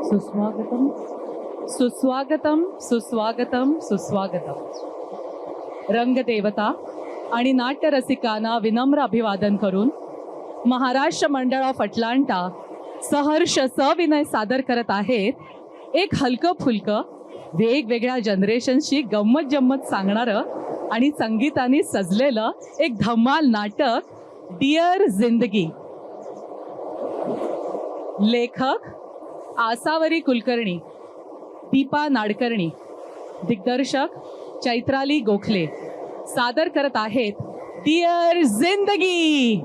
सुस्वागतम सुस्वागतम सुस्वागतम सुस्वागतम. रंगदेवता आणि नाट्यरसिकांना विनम्र अभिवादन करून महाराष्ट्र मंडळ ऑफ अटलांटा सहर्ष सविनय सादर करत आहेत एक हलकं फुलकं वेगवेगळ्या जनरेशनशी गंमत जम्मत सांगणारं आणि संगीताने सजलेलं एक धमाल नाटक डिअर जिंदगी. लेखक आसावरी कुलकर्णी, दीपा नाडकर्णी, दिग्दर्शक चैत्राली गोखले सादर करत आहेत डिअर जिंदगी.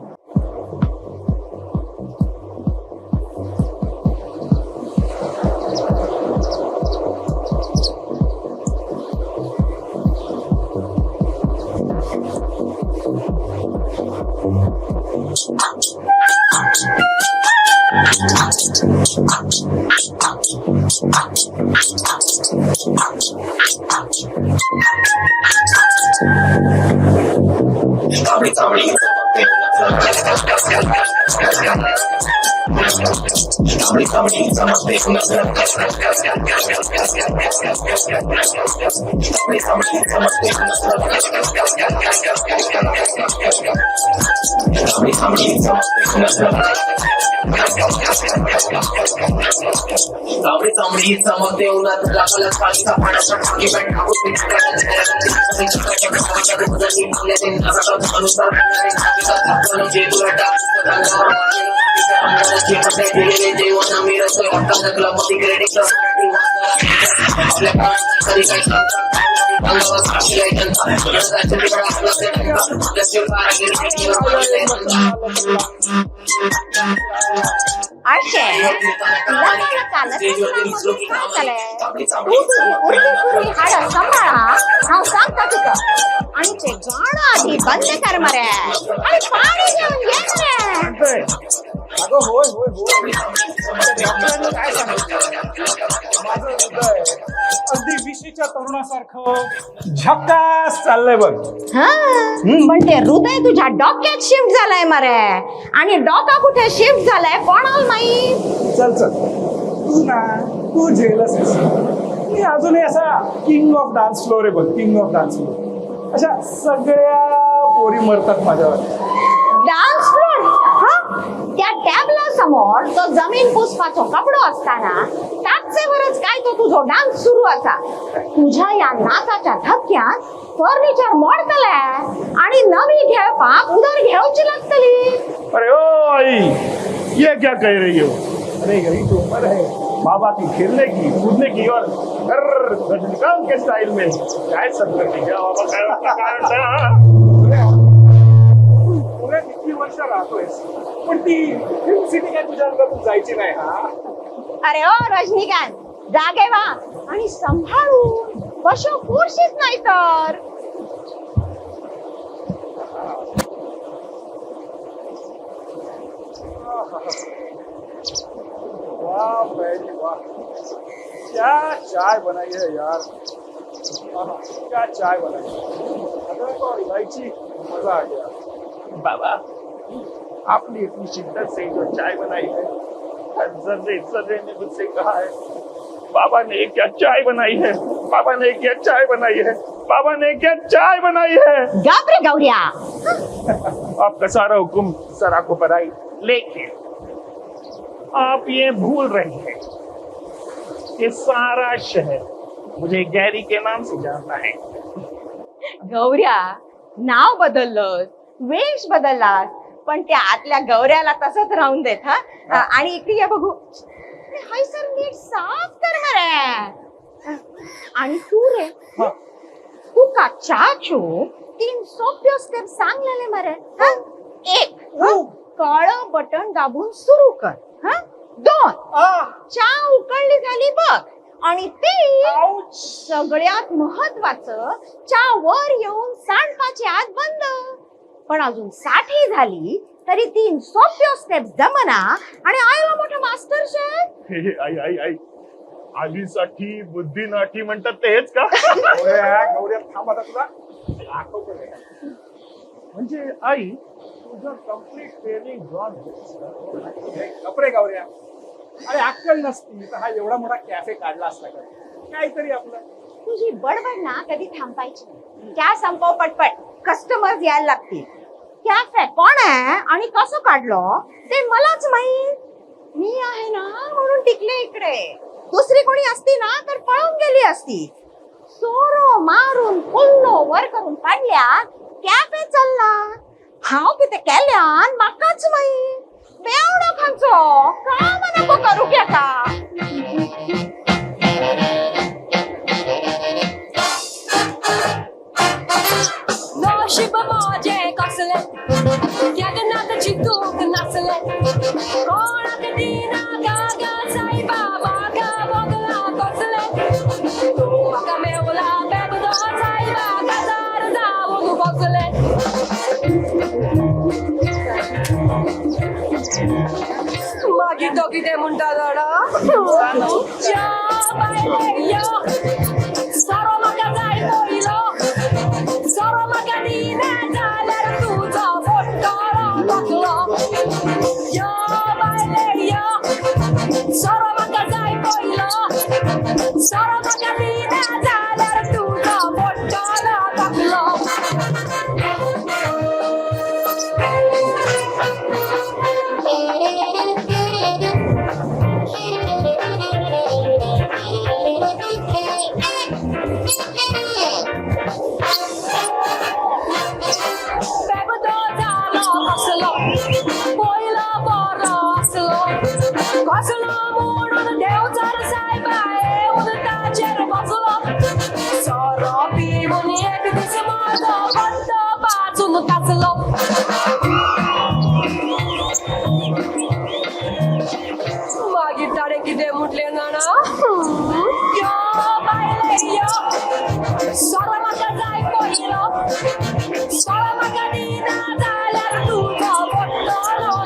तांबडी चमकते उन्हात लाखाला पाणीचा पाण्याचा टाकी बँड जेवण मी रसोई क्लब मध्ये क्रेडिट आणि ते गाणं आधी बंद कर मरे आणि पाणी घेऊन ये मरे. अगं होय होय होय डॉक्टरांनी काय सांगितलं? माझं हृदय अगदी विशीच्या तरुणासारखं झक्कास चाललंय बघ. पण ते हृदय तुझ्या डोक्यात शिफ्ट झालंय मरे आणि डोका कुठे शिफ्ट झालाय कोणाला माहित. चल चल तू जेलस आहेस. मी अजूनही असा किंग ऑफ डान्स फ्लोर आहे बघ, किंग ऑफ डान्स फ्लोर. अशा सगळ्या पोरी मरतात माझ्यावर. डान्स फ्लोर त्या टॅबला समोर तो जमीन पुसपाचो कपडो असताना ताचेवरच काय तो तुझो डान्स सुरू असा. तुझ्या या नाचाच्या धक्क्यात फर्निचर मोडतले आणि नवी घेवपाक उधार घेवची लागतली. अरे ओ आई, ये क्या कह रही हो? अरे यही तो उम्र है बाबा की, खेलने की, कूदने की और रजनीकांत के स्टाइल में काय सत्तर की क्या बाबा पुढे किती वर्ष राहतोयस, पण ती फिल्म सिटी काय तुझ्या अंगातून जायची नाही. हा अरे ओ रजनीकांत, जागे व्हा आणि सांभाळून बसो, खुर्शीच नाही तर. वाह बहनी वाह, क्या चाय बनाई है यार. क्या चाय बनाई, अदरक और इलायची, मजा आ गया. बाबा आपने इतनी शिद्दत से जो चाय बनाई है, जर्रे जर्रे ने मुझसे कहा है बाबा ने क्या चाय बनाई है, बाबा ने क्या चाय बनाई है, बाबा ने क्या चाय बनाई है. गाप रे गौरिया. आपका सारा हुक्म सर आपको पढ़ाई, लेकिन आप ये भूल रहे हैं कि सारा शहर मुझे गैरी के नाम से जानता है. गौऱ्या, नाव बदललं, वेश बदललास, पण त्या आतल्या गौऱ्याला तसंच राहून देत. आणि इकडे या बघू, हाय सर नीट साफ कर मरे. आणि तू रे, तू का चाचू 3 सोप्या स्टेप सांगलेले मरे. 1 काळं बटन दाबून सुरू कर. 2 चहा उकळली झाली बघ. आणि 3 सगळ्यात महत्वाचं, चहा वर येऊन सांडपाची आत बंद. पण अजून 60 झाली तरी 3 सोप्या स्टेप जमना आणि आयला मोठा मास्टर शेफ. आई आई आई, आलीसाठी बुद्धी नाठी म्हणतात तेच का? गौऱ्या थांब आता, तुला दाखवतो. म्हणजे आई तुझं कम्प्लीट ट्रेनिंग जॉन. कपडे गौऱ्या, अरे अक्कल नसती तर हा एवढा मोठा कॅफे काढला असता का? काहीतरी आपलं. तुझी बडबड ना कधी थांबायची नाही. क्या संपव पटपट, कस्टमर्स यायला लागतील. कॅफे कोण आहे आणि कसं काढलं ते मलाच माहित. मी आहे ना म्हणून टिकले इकडे. दुसरी कोणी असती ना तर पळून गेली असती. सोरो मारून पुल्लो वर करून काढल्या कॅफे चालला. हाव किती केल्यान माकाच माहित. बेवडो खांचो काम नको करू क्या का. नशीब माझे कसले जगन्नाथची तूक नसले कोणाक दिना गागा साईबा बागा बगला कसले माका मेवला बेबदो साईबा गजार जाऊन बसले मागी तो किती म्हणता जाणा या बायले या सारो माका जाय पोइलो सारो माका दिना जाल्यार तुझो पोट्टारो बसलो या बायले या सारो माका जाय पोइलो सारो माका दिना जाल्यार तुझो पोट्टारो बसलो बेबदो जालो कसलो पोइलो बरो असलो कसलो म्हणून देवचार सायबा येऊन ताचेर बसलो सोरो पिवून एक दीस माझो बंद पाचून काचलो मागीर ताणे कितें म्हटलें जाणा यो बायले यो सोरो म्हाका जाय पयलो सोरो म्हाका दिना जाल्यार तुजो पोट्टलो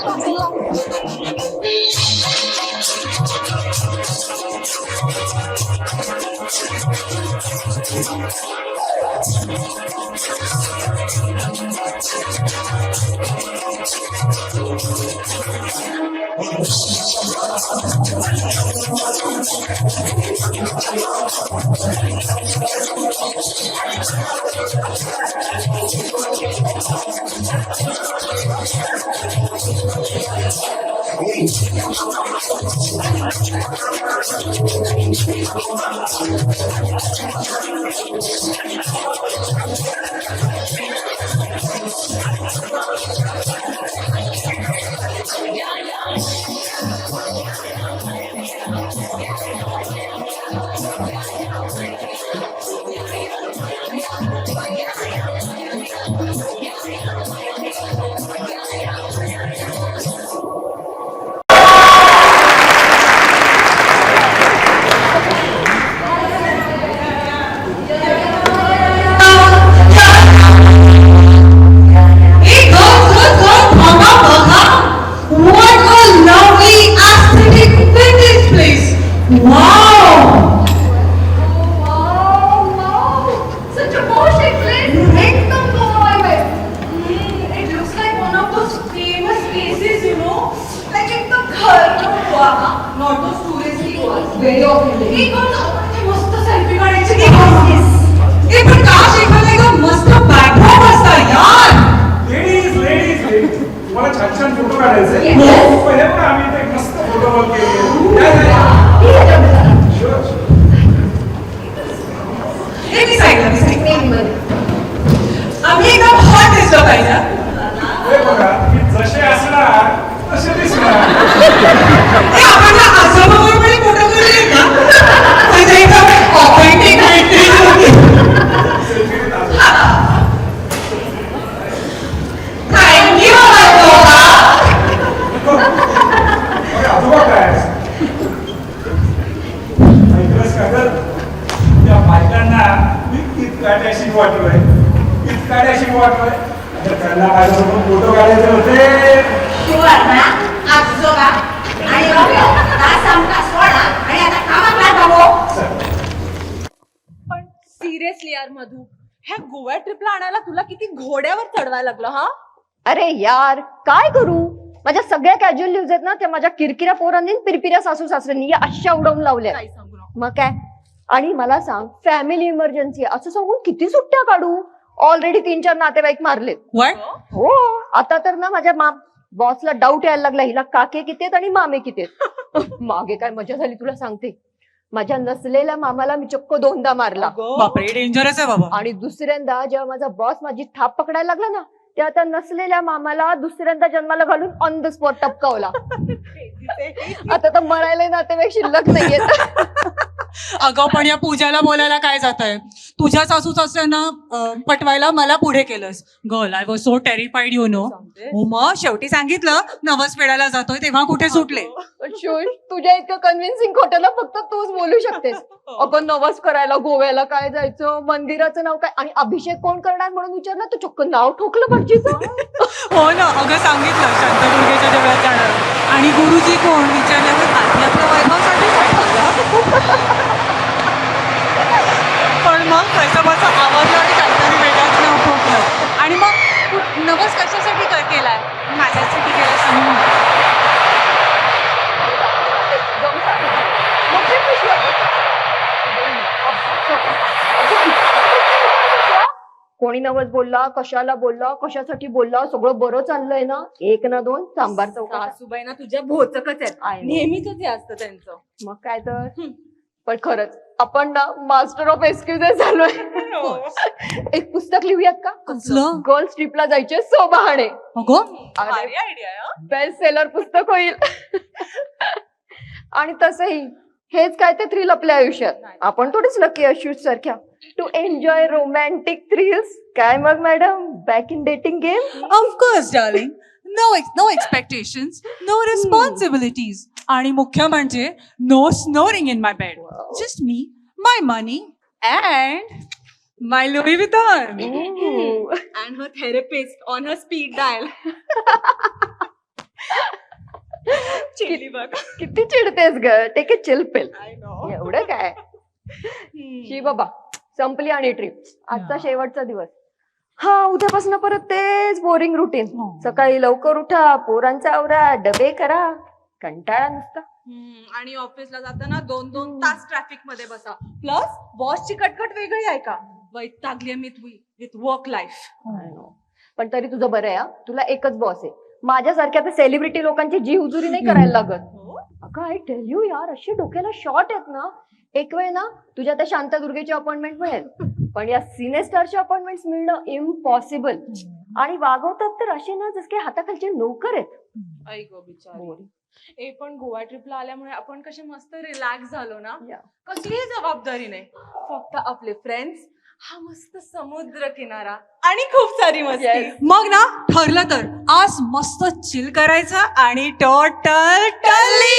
बसलो तुम्हाला छान छान फोटो काढायचे पहिले पण आम्ही इथे मस्त फोटो केले. आम्ही एकदम हॉट दिसलो पाहिजे. हे बघा मी जसे असणार तसे दिसणार. आपण आजोबाबरोबर फोटो करूया का? म्हणजे एकदम ऑफेंडिंग थँक्यू आजोबा. आजोबा काय ऐकलंस का तर त्या बायकांना मी इतकाट्याशी वाटलोय तर त्यांना माझ्यासोबत फोटो काढायचे होते. आजोबा आणि तास आमका सोडा आणि आता कामात लागावो. पण सिरियसली यार मधू, ह्या गोव्या ट्रिपला आणायला तुला किती घोड्यावर चढवायला लागलं हा? अरे यार काय करू, माझ्या सगळ्या कॅज्युअल न्यूज आहेत ना त्या माझ्या किरकिऱ्या पोरांनी आणि पिरपिऱ्या सासू सासऱ्यांनी या अशा उडवून लावल्या. काही सांगू नको. मग काय. आणि मला सांग फॅमिली इमर्जन्सी असं सांगून किती सुट्ट्या काढू. ऑलरेडी 3-4 नातेवाईक मारलेत. हो आता तर ना माझ्या बॉसला डाऊट यायला लागला हिला काके किती आहेत आणि मामे किती आहेत. मागे काय मजा झाली तुला सांगते. माझ्या नसलेल्या मामाला मी चक्क 2दा मारला. बापरे डेंजरस आहे बाबा. आणि दुसऱ्यांदा जेव्हा माझा बॉस माझी थाप पकडायला लागला ना तेव्हा त्या नसलेल्या मामाला दुसऱ्यांदा जन्माला घालून ऑन द स्पॉट टपकावला. आता तर मरायला नातेवाईक शिल्लक नाहीये. अगं पण या पूजाला बोलायला काय जात आहे. तुझ्या सासू सासऱ्यांना पटवायला मला पुढे केलंस. Girl I was so terrified you know. हो मग शेवटी सांगितलं नवस फेडायला जातोय तेव्हा कुठे सुटले. शोष तुझ्या इतकं कन्व्हिन्सिंग खोट्याला फक्त तूच बोलू शकतेस. आपण नवस करायला गोव्याला काय जायचं मंदिराचं नाव काय आणि अभिषेक कोण करणार म्हणून विचारलं तर चक्क नाव ठोकलं भटजीचं. हो ना अगं सांगितलं शांतादुर्गेच्या देवळात जाणार आणि गुरुजी कोण विचारल्यावर आधी आपलं वैभवसाठी पण मग कैसबाचा आवाज आणि काहीतरी वेगळाच नाव ठोकलं. आणि मग तू नवस कशासाठी केलाय. माझ्यासाठी केलाय सांग. कोणी नवस बोलला कशाला बोलला कशासाठी बोलला सगळं बरं चाललंय ना 1 ना 2 सांबार चौका. सासूबाई ना तुझ्या भोचकच आहेत. I know. नेहमीच हे असतं त्यांचं. मग काय तर. पण खरंच आपण ना मास्टर ऑफ एक्सक्युजेस झालोय. एक पुस्तक लिहूयात का. कसलं? गर्ल्स ट्रिपला जायचे 100 बहाणे. अगं भारी आयडिया आहे. बेस्ट सेलर पुस्तक होईल. आणि तसंही हेच काय ते थ्रिल आपल्या आयुष्यात. आपण थोडीच लकी अशूज सारख्या टू एन्जॉय रोमॅन्टिक थ्रिल्स. काय मग madam back in dating game. Of course darling. No expectations no responsibilities आणि मुख्य म्हणजे no snoring in my bed. Just me my money and my Louis Vuitton. And her therapist on her speed dial. चिडली बघ. किती चिडतेस ग. Take a chill pill. I know. एवढं काय. शी बाबा संपली आणि ट्रिप. आजचा शेवटचा दिवस. हा उद्यापासून परत तेच बोरिंग रुटीन. सकाळी लवकर उठा पोरांचा आवरा डबे करा कंटाळा नुसता. आणि ऑफिसला जाताना 2-2 तास ट्रॅफिक मध्ये बसा. प्लस बॉसची कटकट वेगळी आहे का. वैतागली मी विथ वर्क लाईफ. पण तरी तुझं बरं आहे हा. तुला एकच बॉस आहे. माझ्यासारख्या तर सेलिब्रिटी लोकांची जी हुजुरी नाही करायला लागत. अगं आय टेल यू यार अशी डोक्याला शॉर्ट आहेत ना. एक वेळ ना तुझ्या त्या शांतादुर्गेची अपॉइंटमेंट मिळेल पण या सिने स्टारच्या अपॉइंटमेंट मिळणं इम्पॉसिबल. आणि वागवतात तर असे ना जस काही हाताखालचे नोकर आहेत. ऐक बिचारी. पण गोवा ट्रिपला आल्यामुळे आपण कसे मस्त रिलॅक्स झालो ना. कसलीही जबाबदारी नाही. फक्त आपले फ्रेंड्स हा मस्त समुद्र किनारा आणि खूप सारी मस्ती. मग ना ठरलं तर आज मस्त चिल करायचं आणि टोटल टली.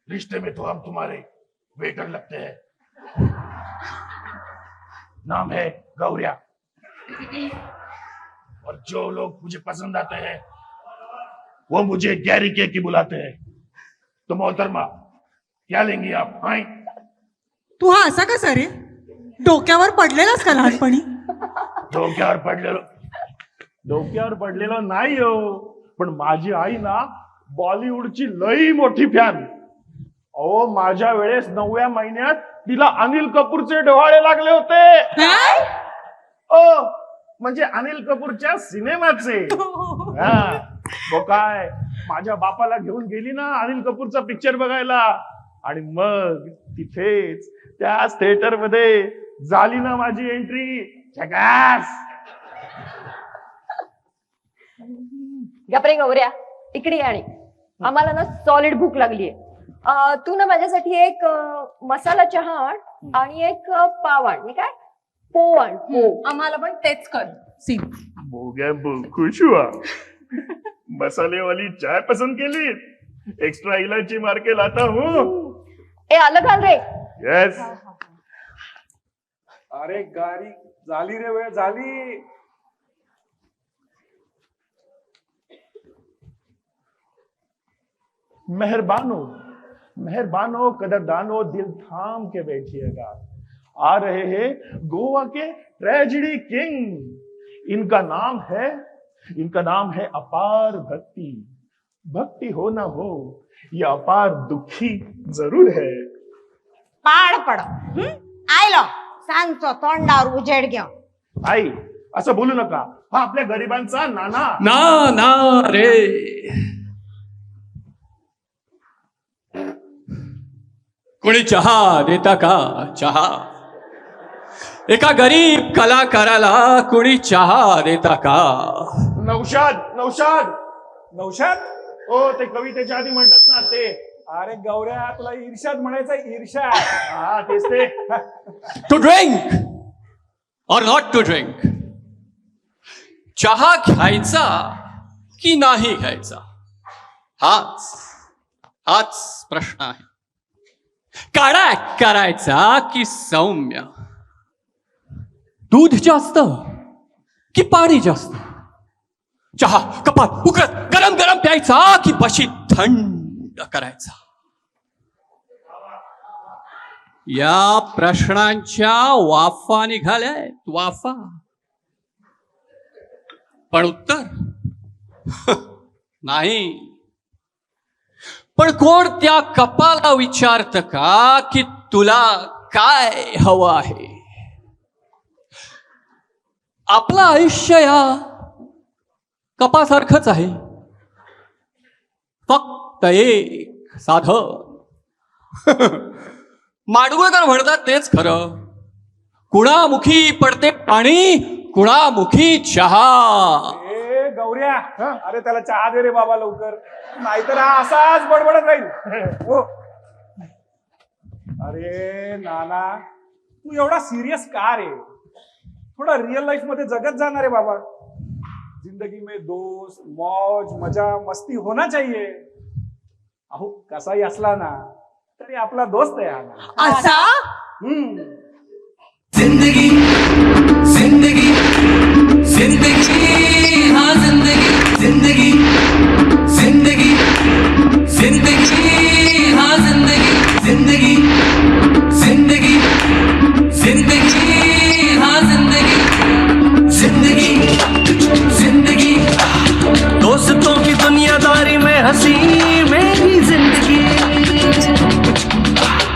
रिश्ते में तो हम तुम्हारे वेटर लगते हैं। नाम है गौरिया, और जो लोग मुझे पसंद आते हैं वो मुझे गैरी केकी बुलाते हैं। तो मोहतरमा, क्या लेंगी आप? हाँ, तू हा असा कसा रे? डोक्यावर पडलेलास का लहानपणी? डोक्यावर पडलेलो नाही हो, पण माझी आई ना बॉलिवूडची लई मोठी फॅन. अहो, माझ्या वेळेस 9व्या महिन्यात तिला अनिल कपूरचे डोहाळे लागले होते. ओ, म्हणजे अनिल कपूरच्या सिनेमाचे. हा, तो काय माझ्या बापाला घेऊन गेली ना अनिल कपूरचा पिक्चर बघायला, आणि मग तिथेच त्याच थिएटर मध्ये झाली ना माझी एंट्री. झकास. गपरे गौऱ्या, इकडे ये. आणि आम्हाला ना सॉलिड भूक लागलीये. तू ना माझ्यासाठी एक मसाला चहा आण आणि एक पाव आण. मी काय पोव आण. आम्हाला पण तेच कर. सेम. बोगॅम्बो खुश हुआ. मसाले वाली चाय पसंद केली? एक्स्ट्रा इलायची मार के लाता हूँ. ए आलं घाल रे. यस. अरे गाडी झाली रे, वेळ झाली. मेहरबानो मेहरबानो कदरदानो, दिल थाम के बैठिएगा. आ रहे हैं गोवा के ट्रेजेडी किंग. इनका नाम है अपार भक्ति. भक्ति हो ना हो, ये अपार दुखी जरूर है. पाड पड. आयलो सांगतो तोंडावर उजेड घेऊन. आई, असं बोलू नका. हा आपल्या गरिबांचा नाना. ना ना रे. कोणी चहा देता का? चहा. एका गरीब कलाकाराला कोणी चहा देता का? नौशाद नौशाद नौशाद. हो, ते कवितेच्या आधी म्हणतात ना ते. अरे गौऱ्या, तुला ईर्षाद म्हणायचं? ईर्षाद. हा, तेच ते. टू ड्रिंक और नॉट टू ड्रिंक. चहा घ्यायचा की नाही घ्यायचा, हाच प्रश्न आहे. काढा करायचा की सौम्य? दूध जास्त की पाणी जास्त? चहा कपात उकळत गरम गरम प्यायचा की बशी थंड करायचा? या प्रश्नांच्या वाफा निघाल्यात, वाफा. पण उत्तर नाही. पण कोण त्या कपाला विचारत का की तुला काय हवं आहे? आपलं आयुष्य या कपासारखंच आहे. फक्त एक साधं. माडगुळकर म्हणतात तेच खरं. कुणामुखी पडते पाणी, कुणामुखी चहा. ए गौऱ्या, अरे त्याला चहा दे रे बाबा लवकर, नाहीतर हा असाच बडबडत राहील. हो. अरे नाना, तू एवढा सिरियस का रे? थोडा रिअल लाईफ मध्ये जगत जाणार आहे बाबा. जिंदगी में दोस्त, मौज, मजा, मस्ती होना चाहिए. अहो, कसाही असला ना तरी आपला दोस्त आहे हा. असा? जिंदगी जिंदगी जिंदगी हाँ जिंदगी जिंदगी जिंदगी जिंदगी हाँ जिंदगी जिंदगी जिंदगी जिंदगी हाँ जिंदगी जिंदगी जिंदगी. दोस्तों की दुनियादारी में हंसी मेरी जिंदगी.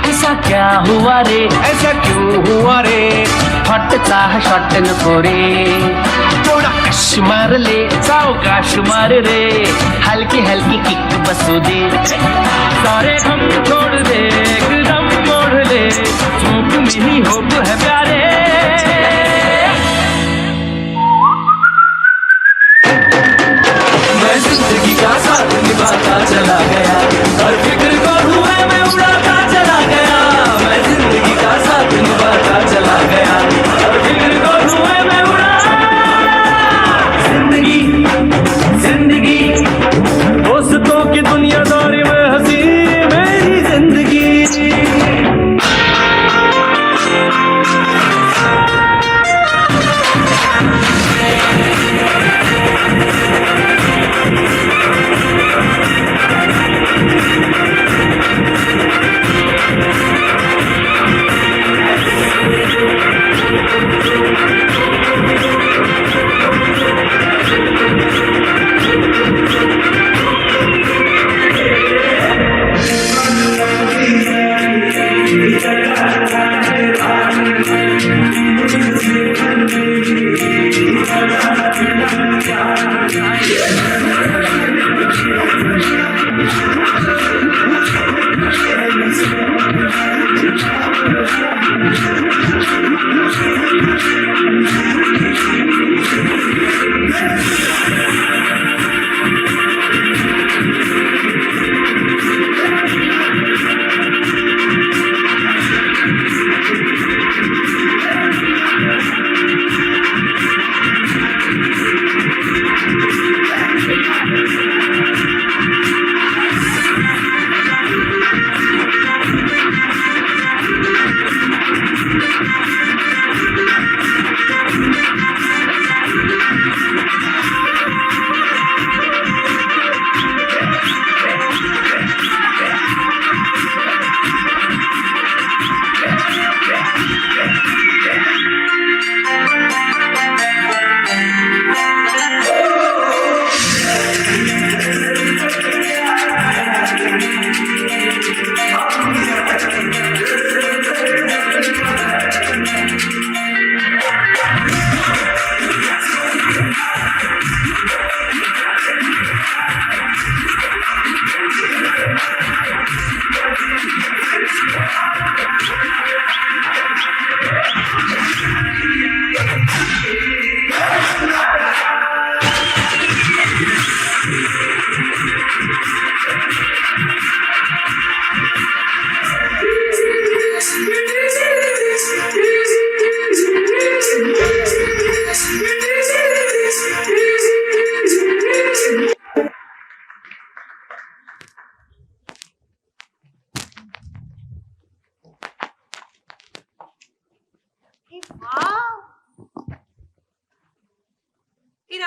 ऐसा क्या हुआ रे, ऐसा क्यों हुआ रे? फटता है शॉट नको रे, थोड़ा कश मार ले, सावकाश मार रे, हल्की हल्की किक बसू दे, सारे हम छोड़ दे, एकदम मोड़ ले, चूक में ही होप है प्यारे. मैं जिंदगी का साथ निभाता चला गया, हर फिक्र को हुए मैं उड़ाता चला गया. मैं जिंदगी का साथ निभाता चला गया, हर फिक्र को हुए मैं उड़ा. जिंदगी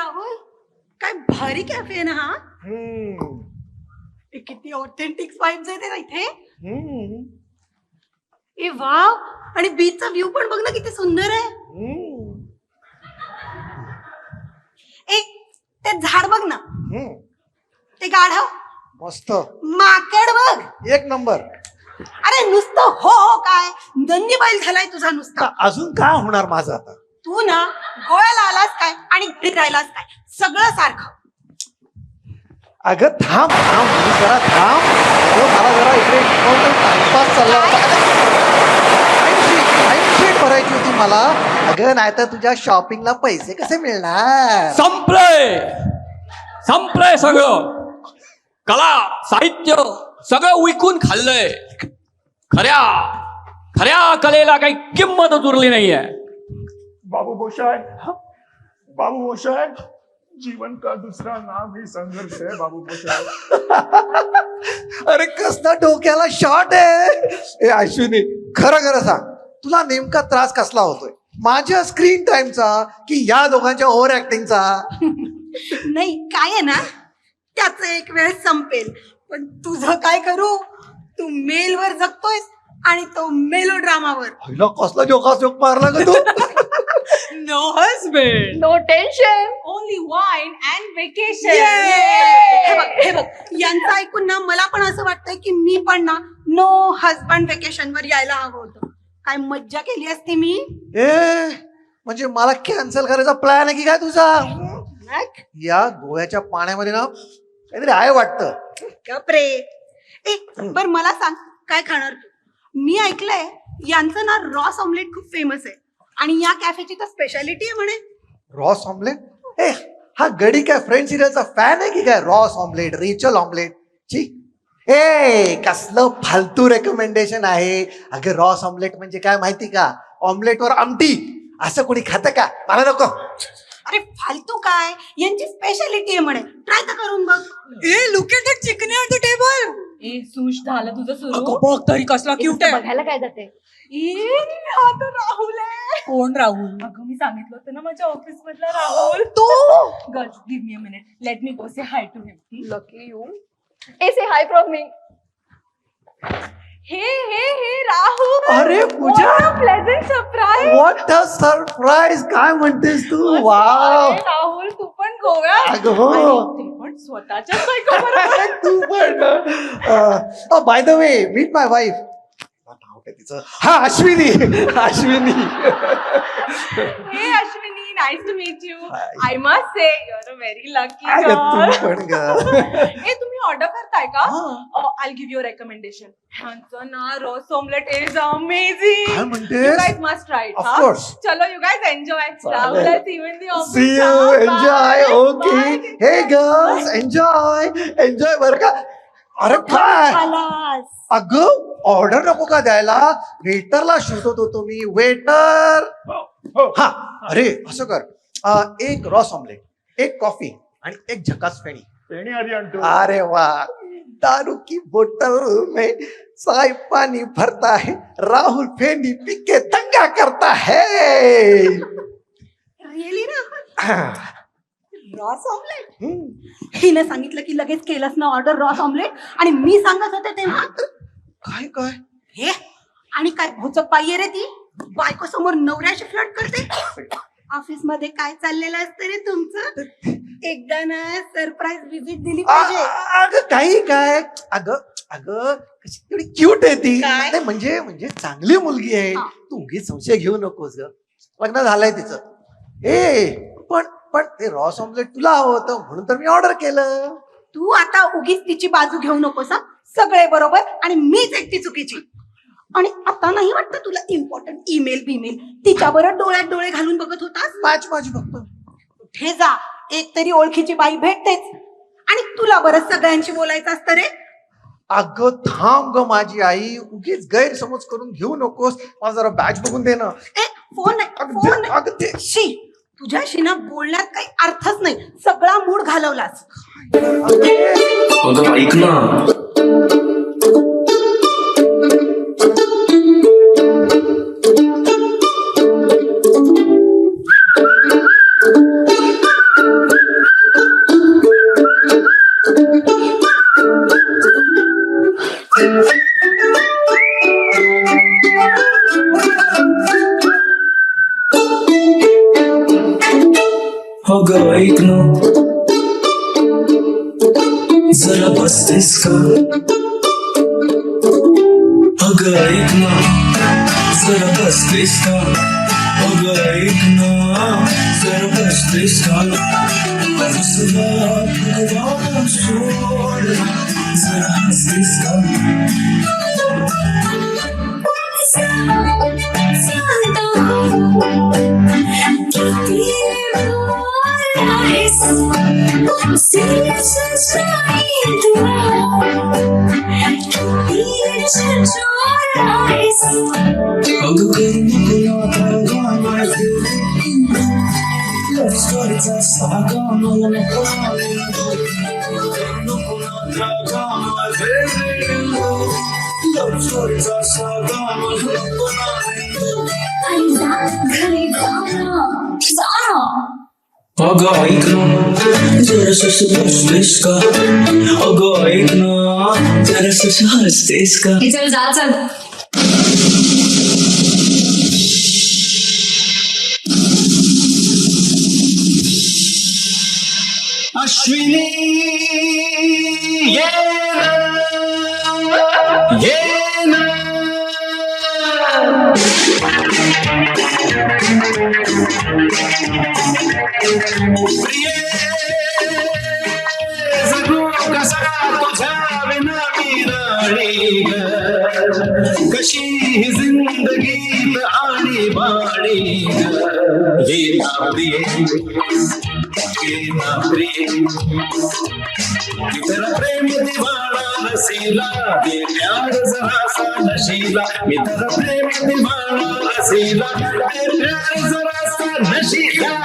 राहुल काय भारी कॅफे आहे ना हा हम्म, हे किती ऑथेंटिक वाईब्स आहेत ना इथे हम्म, ए वाव आणि बीचचा व्ह्यू पण बघ ना किती सुंदर आहे हम्म, एक ते झाड बघ ना हम्म. ते गाढव मस्त, माकड बघ एक नंबर. अरे नुसतं हो हो काय नंदी बैल झालाय तुझा नुसता अजून काय होणार माझं आता? तू ना गोव्याला आलास काय आणि घरी राहिलास काय सगळं सारखं अगं थांब थांब तू जरा थांब. अगं मला जरा इकडे टाइमपास चालला होता. टाइम भरायची होती मला. अगं नाही तर तुझ्या शॉपिंगला पैसे कसे मिळणार? संपलंय सगळं. कला साहित्य सगळं विकून खाल्लंय. खऱ्या कलेला काही किंमतच उरली नाहीये. बाबू मोशाय, बाबू मोशाय, जीवन का दूसरा नाम ही संघर्ष है बाबू मोशाय. अरे कसला डोक्याला शॉट आहे. ए अश्विनी खरं खरं सांग तुला नेमका त्रास कसला होतोय? माझ्या स्क्रीन टाइमचा की या दोघांच्या ओव्हर ऍक्टिंगचा? नाही काय आहे ना त्याच एक वेळ संपेल पण तुझं काय करू तू मेलवर जगतोयस आणि तो मेलो ड्रामावर पहिला कसला जोक मारला ग तू? No husband, no tension. Only wine and vacation. हे बघ यांचं ऐकून ना मला पण असं वाटतंय की मी पण ना नो हजबंड वेकेशन वर यायला हवं होतं. काय मज्जा केली असती मी. ए म्हणजे मला कॅन्सल करायचा प्लॅन आहे की काय तुझा? या गोव्याच्या पाण्यामध्ये ना काहीतरी आहे वाटतं. कपरे ए बर मला सांग काय खाणार तू? मी ऐकलंय यांचं ना रॉस ऑमलेट खूप फेमस आहे आणि या कॅफेची तर स्पेशालिटी आहे म्हणे. Ross omelette? ए हा गडी काय फ्रेंच सिरियलचा फॅन आहे की काय? रॉस ऑमलेट, रेचल ऑमलेट, ची ए कसलं फालतू रेकमेंडेशन आहे. अगं रॉस ऑमलेट म्हणजे काय माहिती का? ऑमलेटवर आमटी असं कोणी खातं का? मला नको. अरे फालतू काय यांची स्पेशालिटी आहे म्हणे. ट्राय तर करून बघ. ए look at that chicken on the table. ए सुश झालं तुझं सुरू. अगं बघ तरी कसला क्यूट आहे. बघायला काय जाते. हा तर राहुल आहे. कोण राहुल? अगं मी सांगितलं होतं ना माझ्या ऑफिस मधला राहुल. तू girls give me a minute, let me go say hi to him. Lucky you. ए say hi from me. Hey Rahul. अरे Pooja, pleasant surprise. What a surprise. काय म्हणतेस तू? वाव. राहुल तू पण गोव्यात. अगं हो. आणि ते पण स्वतःच्या बायको बरोबर. तू पण. By the way meet my wife. नाव काय तिचं? हा Ashwini. Ashwini. Hey Ashwini, nice to meet you. I must say you are a very lucky अगं गर्ल. तू पण ग. हे तुम्ही ऑर्डर करताय का? I give you recommendation. ह्यांचं ना रॉस ऑमलेट इज अमेझिंग. काय म्हणतेस? You guys must try it. Of huh? course. चलो you guys enjoy. Rahul has even the office. See you. huh? Enjoy. Bye. Okay. Bye. Hey girls, enjoy. Enjoy बरं का? अरे काय? आलास. अगं order नको का द्यायला? वेटरला शोधत होतो मी. वेटर. हा अरे असं कर, एक रॉस ऑमलेट, एक कॉफी आणि एक झकास फेणी. पेणी आधी आणतो. अरे वाह, दारू की बोतल में चाय पानी भरता है, राहुल फेनी पी के दंगा करता है. रिअली ना रॉस ऑमलेट. हिने सांगितलं की लगेच केलंस ना ऑर्डर रॉस ऑमलेट आणि मी सांगत होते तेव्हा काय काय हे आणि काय भोचक पाहिजे रे ती. बायको समोर नवऱ्याशी फ्लर्ट करते. ऑफिस मध्ये काय चाललेलं असतं रे तुमचं? एकदा ना सरप्राईज विजिट दिली पाहिजे. अगं काही काय, अगं अगं कशी एवढी क्यूट आहे ती. काय? नाही, म्हणजे चांगली मुलगी आहे. हा. तू उगीच संशय घेऊ नकोस ग. लग्न झालंय तिचं. पण ते रॉस ऑमलेट तुला हवं होतं म्हणून तर मी ऑर्डर केलं. तू आता उगीच तिची बाजू घेऊ नकोस. हा सगळे बरोबर आणि मीच एकटी चुकीची. आणि आता नाही वाटतं तुला इम्पॉर्टंट ईमेल बिमेल तिच्या बरोबर डोळ्यात डोळे घालून बघत होतास? मॅच माझी बघतो. कुठे जा, एक तरी ओळखीची बाई भेटतेच आणि तुला बरं सगळ्यांशी बोलायचं असतं रे. अगं थांब ग माझी आई, उगीच गैरसमज करून घेऊ नकोस. मला जरा बॅच बघून दे ना. फोन नाही. अगं ते शी तुझ्याशी ना बोलण्यात काही अर्थच नाही. सगळा मूड घालवलास. ऐक ना. जरा बसतेस का अगं ऐक ना जरा बसतेस का अगं ऐक ना जरा बसतेस का रुसवा भगवान सोड जरा हसतेस का अगं करू नको आता गाणं लव्ह स्टोरीचा सागा मला नको नको आता गाणं लव्ह स्टोरीचा सागा मला नको अगं ऐक ना जरासं बसतेस का अगं ऐक ना जरासं हसतेस का चल जा चल अश्विनी ये ना प्रिये जगू कसा तुझ्या विना मी राणी ग कशी ही जिंदगीत आणि बाणी ग ये ना प्रिये तेरा प्रेम दीवाना नशीला दे प्यार जरा सा नशीला मी तेरा प्रेम दीवाना नशीला दे प्यार जरा सा नशीला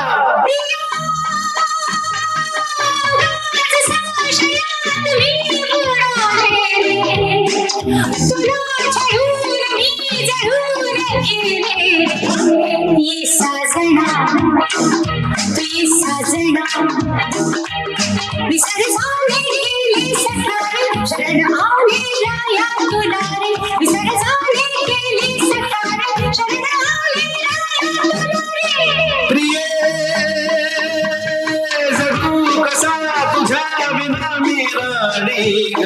प्रिये जगू कसा तुझ्या विना मी राणी ग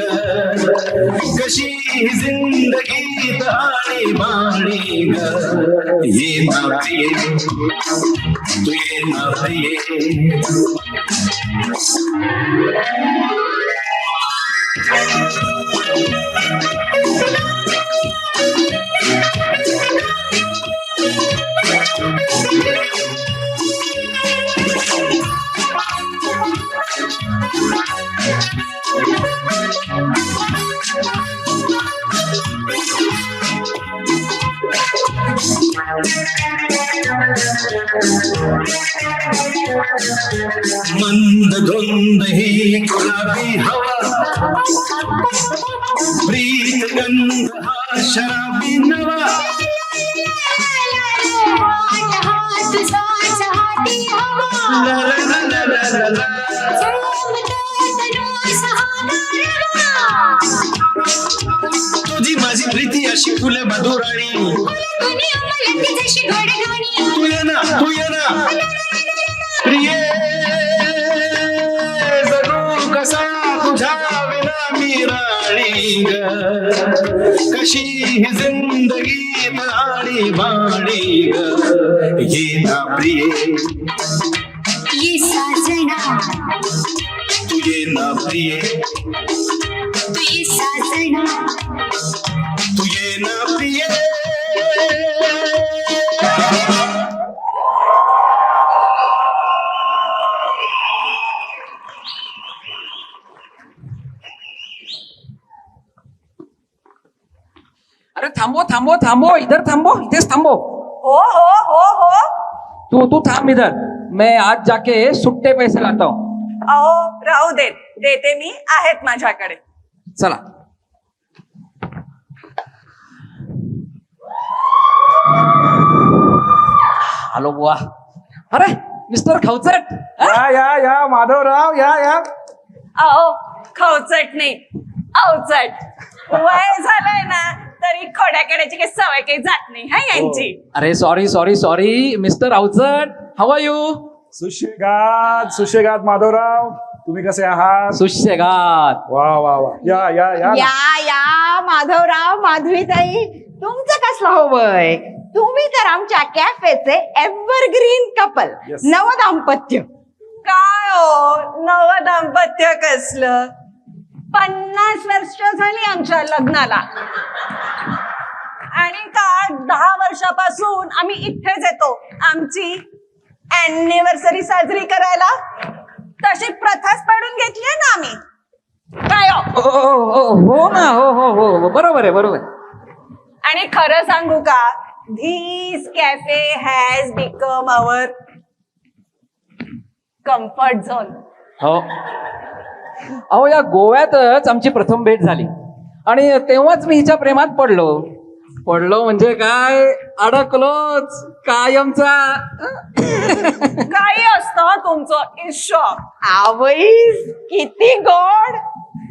कशी जिंदगीत आणि बाणी ग ये ना प्रिये तू ये ना प्रिये मंद धुंद ही गुलाबी हवा प्रीत गंध हा शराबी नवा ला ला ला ला ला ला तुझी माझी प्रीती अशी फुले मधुराणी तू ये ना प्रिये जगू कसा तुझ्या विना मी राणी ग कशी ही जिंदगीत आणि बाणी ग ये ना प्रिये ये साजना तू ये ना प्रिये तू ये साजना तू ये ना प्रिये अरे थांबो थांबो थांबो इधर थांबो इथेच थांबो हो हो हो हो तू थांब इधर मैं आज जाके सुट्टे पैसे लाता हूँ अहो राहू देत देते मी आहेत माझ्याकडे चला हॅलो बुवा अरे मिस्टर खवचट या माधवराव या अहो खवचट नाही अवचट वय झालंय ना तरी खोड्याकड्याची काही सवय काही जात नाही हा यांची अरे sorry mister Awchat how are you सुशेगात माधवराव तुम्ही कसे आहात? सुशेगात. वा वा वा, या या या ना. या माधवराव, माधवीताई, तुमचं कसलं हवंय? तुम्ही तर आमच्या कॅफेचे एव्हरग्रीन कपल, Yes. नवदाम्पत्य. काय हो नव दाम्पत्य कसलं? 50 वर्ष झाली आमच्या लग्नाला आणि का 10 वर्षापासून आम्ही इथेच येतो आमची अॅनिव्हर्सरी साजरी करायला. तशी प्रथाच पाडून घेतली ना आम्ही. काय हो? हो ना, हो हो हो, बरोबर आहे, बरोबर. आणि खरं सांगू का, this cafe has become our comfort zone. हो. अहो, या गोव्यातच आमची प्रथम भेट झाली आणि तेव्हाच मी हिच्या प्रेमात पडलो म्हणजे काय, अडकलोच कायमचा. काही असतं तुमचं इशॉक. आवईस किती गोड.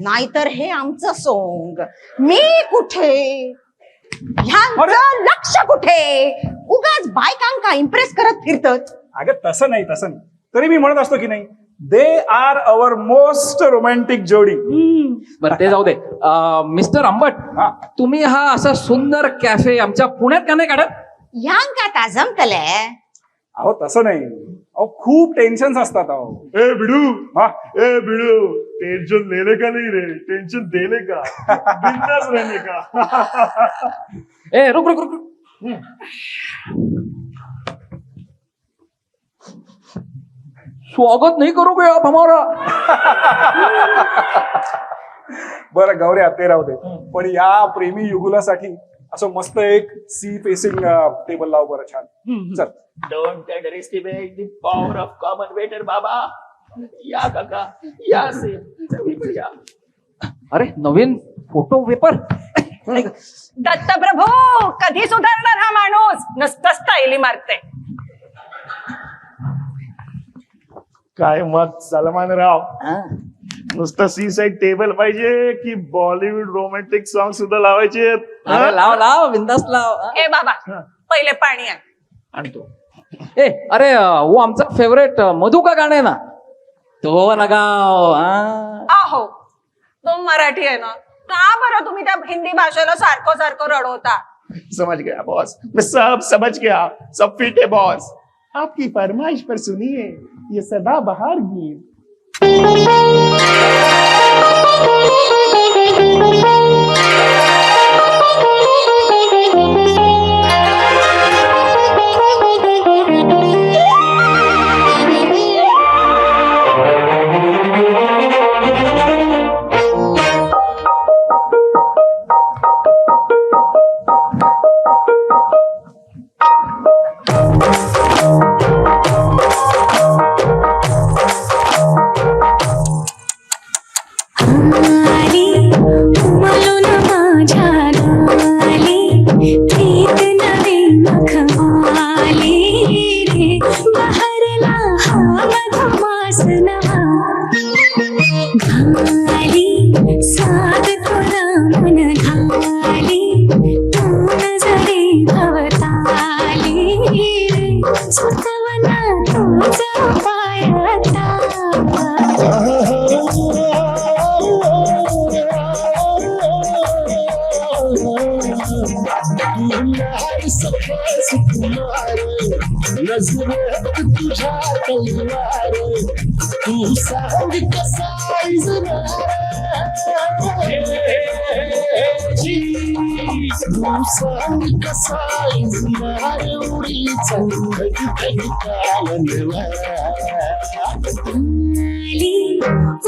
नाहीतर हे आमचं सोंग. मी कुठे, ह्यांचं लक्ष कुठे? उगाच बायकांका इम्प्रेस करत फिरतात. अगं तसं नाही, तसं नाही. तरी मी म्हणत असतो की नाही, they are our most romantic जोडी. बरं ते जाऊ दे. मिस्टर आंबट, हा. तुम्ही हा असा सुंदर कॅफे आमच्या पुण्यात का नाही काढत? ह्यांका ता जमतलंय. अहो तसं नाही, अहो खूप टेन्शन असतात. अहो ए बिडू, हा, ए बिडू, टेंशन लेने का नहीं रे, टेंशन देने का, बिंदास रहने का. ए रुक रुक रुक रुक. स्वागत नहीं करोगे आप हमारा? बरं गौऱ्या, ते राहू दे. पण या प्रेमी युगुलासाठी असं मस्त एक सी फेसिंग टेबल लाव बरं, छान. चल. Don't underestimate the power of common waiter बाबा. या काका, या से या. अरे नवीन फोटो पेपर. दत्तप्रभू, कधी सुधारणार हा माणूस? नुसतं स्टाईली मारते. काय मग सलमान राव, नुसतं सी साइड टेबल पाहिजे की बॉलिवूड रोमॅन्टिक सॉन्ग सुद्धा लावायचे? अरे लाव लाव, बिंदास लाव. ए बाबा, पहिले पाणी आण. आणतो. ए अरे वो आमचा फेवरेट मधु का गाणं आहे ना, तो लगाव. आहो, तो मराठी आहे ना, का बरं तुम्ही त्या हिंदी भाषेला सारखं सारखं रडवता? समझ गया बॉस, मैं सब समझ गया, सब फिट है बॉस. आपकी फरमाइश पर सुनिए ये सदाबहार गीत. तू सांग कसा तू सांग कसा एवढी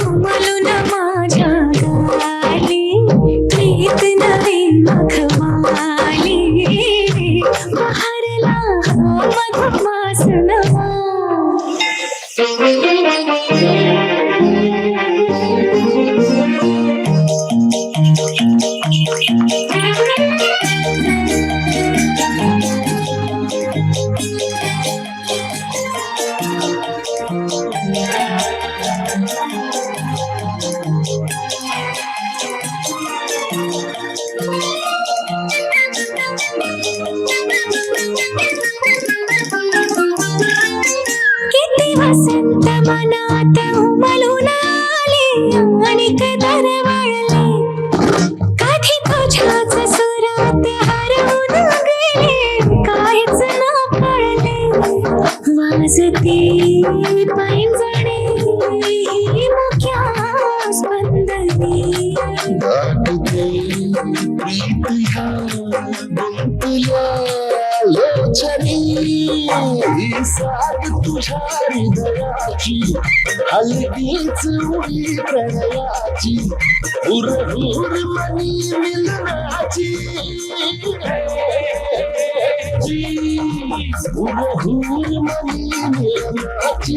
उमलून माझ्या गाली प्रीत नवी मखमाली बहरला मधमास नवा. किती वसंत मनात उमलून आणि दरवळले कधी तुझ्याच सुरात हरवून गेले काहीच न कळले वाजते पैंजणे ही मुख्या स्पंदने तुझ्या हृदयाची हलकीच उडी प्रणयाची हुरहुर मनी मिलनाची हुरहुर मनी मिलनाची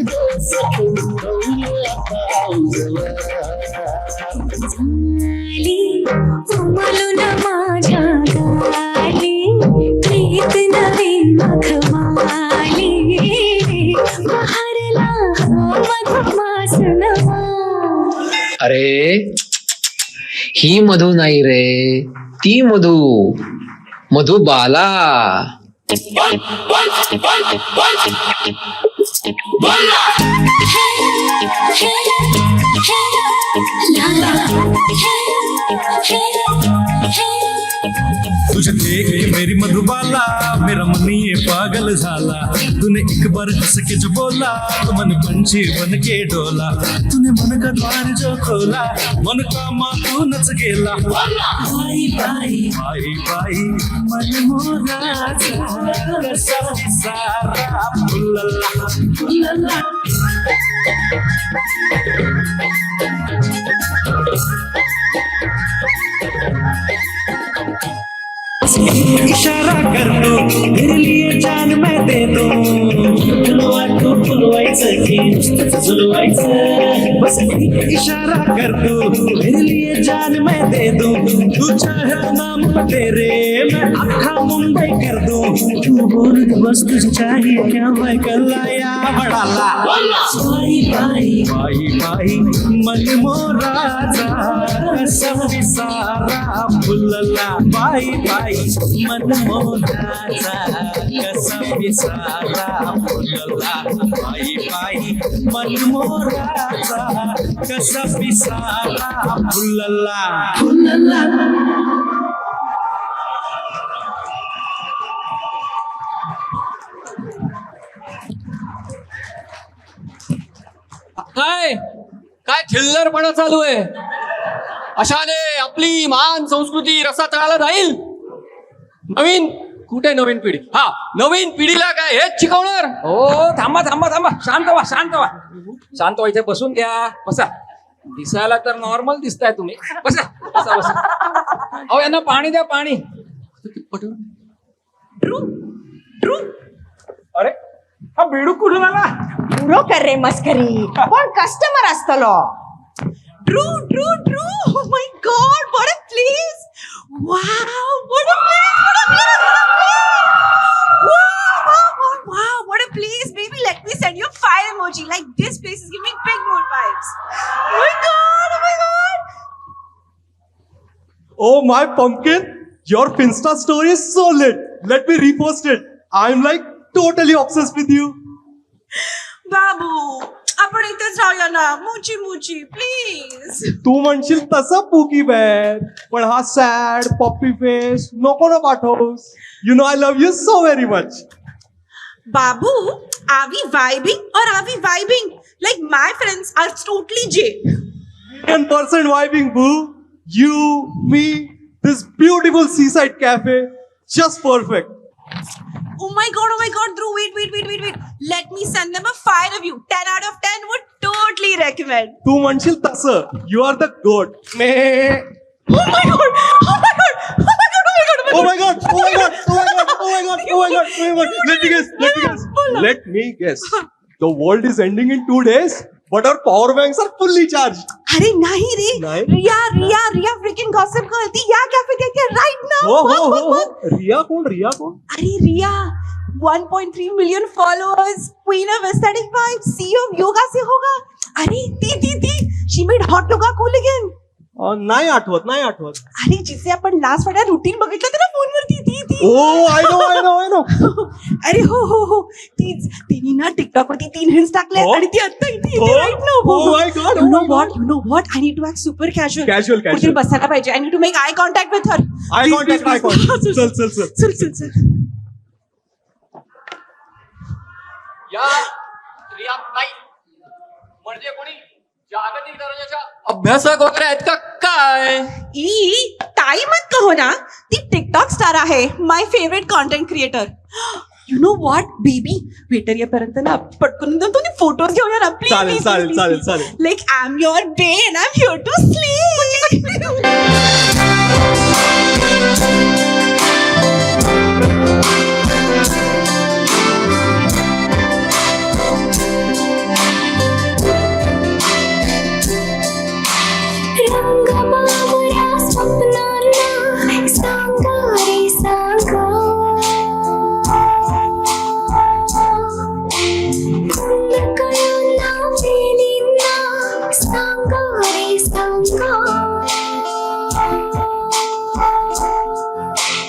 झाली उमलून माझ्या गाली प्रीत नवी मखमाली बहरला मधुमास नवा. अरे ही मधू नाही रे, ती मधुबाला. तुझे देख के मेरी मधुबाला मेरा मन ये पागल झाला. तूने एक बार हंस के जो बोला तो मन पंछी बन के डोला. तूने मन का द्वार जो खोला मन का मातूनच गेला. बाई बाई बाई बाई मन मोराचा कसा सारा फुलला फुलला. इशारा कर दो मेरे लिए जान मैं दे दूं. आठवण फुलवायचं की नुसतं झुलवायचं. बस इशारा कर दो मेरे लिए जान मैं दे दूं. तू चाहे नाम तेरे मैं अखा मुंबई कर दूं. तू बोल बस तुझे चाहिए क्या मैं कलाया बड़ाला. बाई बाई बाई बाई मन मोराचा कसा विसारा फुलला. बाई बाई मन मोराचा कसा विसारा फुलला. बाई बाई मन मोराचा कसा विसारा फुलला फुलला. काय काय थिल्लरपणा चालू आहे? अशाने आपली महान संस्कृती रसातळाला जाईल. नवीन पिढी, हा नवीन पिढीला काय हेच शिकवणार? हो थांबा थांबा थांबा, शांत व्हा शांत व्हा शांत व्हा. इथे बसून घ्या, बसा. दिसायला तर नॉर्मल दिसताय तुम्ही. बसा बसा बसा. अहो यांना पाणी द्या, पाणी. अरे हा बेडूक कुठून आला? पुरो कर रे मस्करी, पण कस्टमर असतलो. True, true, true. Oh my God, what a place! Wow, what a place! What a place! Wow, wow, wow, wow, what a place! Baby, let me send you a fire emoji. Like this place is giving me big mood vibes. Oh my God! Oh my God! Oh my pumpkin, your Finsta story is so lit. Let me repost it. I'm like totally obsessed with you. बाबू, आपण इथेच राहूया ना. मुची मुची please. तू म्हणशील तसं पुकी bag, पण हा sad Poppy face नको ना पाठवूस. You know I love you so very much. बाबू, are we vibing or are we vibing? Like my friends are totally J. 100% vibing, boo. You, me, this beautiful seaside cafe, just perfect. Oh my God, Dhruv, wait. Let me send them a fire review. 10 out of 10 would totally recommend. तू म्हणशील तसं. You are the goat. Oh my God! Oh my God! Oh my God! Oh my God! Oh my God! Oh my God! Oh my God! Oh my God! Oh my God! Oh my God! Let me guess. Let me guess. The world is ending in 2 days, but our power banks are fully charged. अरे नहीं रे. नहीं? Riya freaking gossip girl थी. या cafe के right now. हो. रिया कौन? अरे Riya 1.3 million followers, queen of aesthetic vibes, CEO of yoga से होगा. अरे ती she made hot yoga cool again. नाही आठवत अरे जिचे आपण लास्ट वाट्या रुटीन बघितलं होतं ना फोनवरती ती ओ आय नो अरे हो तीच तिने ना टिकटॉक वरती 3 रील्स टाकल्या आणि ती आता इथे Oh. Right now Oh my God, you know oh my what I need to act super casual Casual. कुठे बसायला पाहिजे I need to make eye contact with her eye contact चल या स्त्रिया नाही म्हणजे कोणी जागतिक दर्जाच्या अभ्यासक वगैरे आहेत का काय? ई ताई मत कहो ना ती टिकटॉक स्टार आहे my favourite content creator you know what baby waiter येपर्यंत ना पटकन तुम्ही फोटोज घेऊया ना प्लीज चालेल like I am your bae and I am here to sleep रंग बावळ्या स्वप्नांना सांगा रे सांगा कुंडकळ्यांना वेणींना सांगा रे सांगा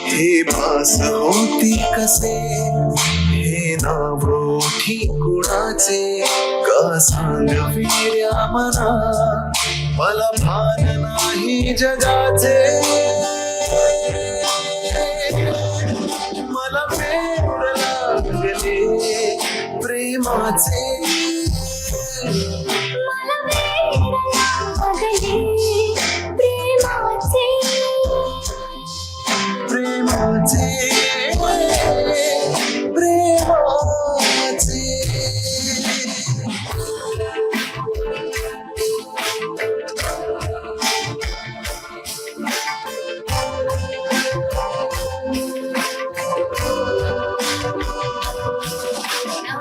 हे भास होती कसे हे नाव ओठी कुणाचे का सांगविर्या मना मला भान नाही जगाचे मला वेड लागले प्रेमाचे मला वेड लागले प्रेमाचे प्रेमाचे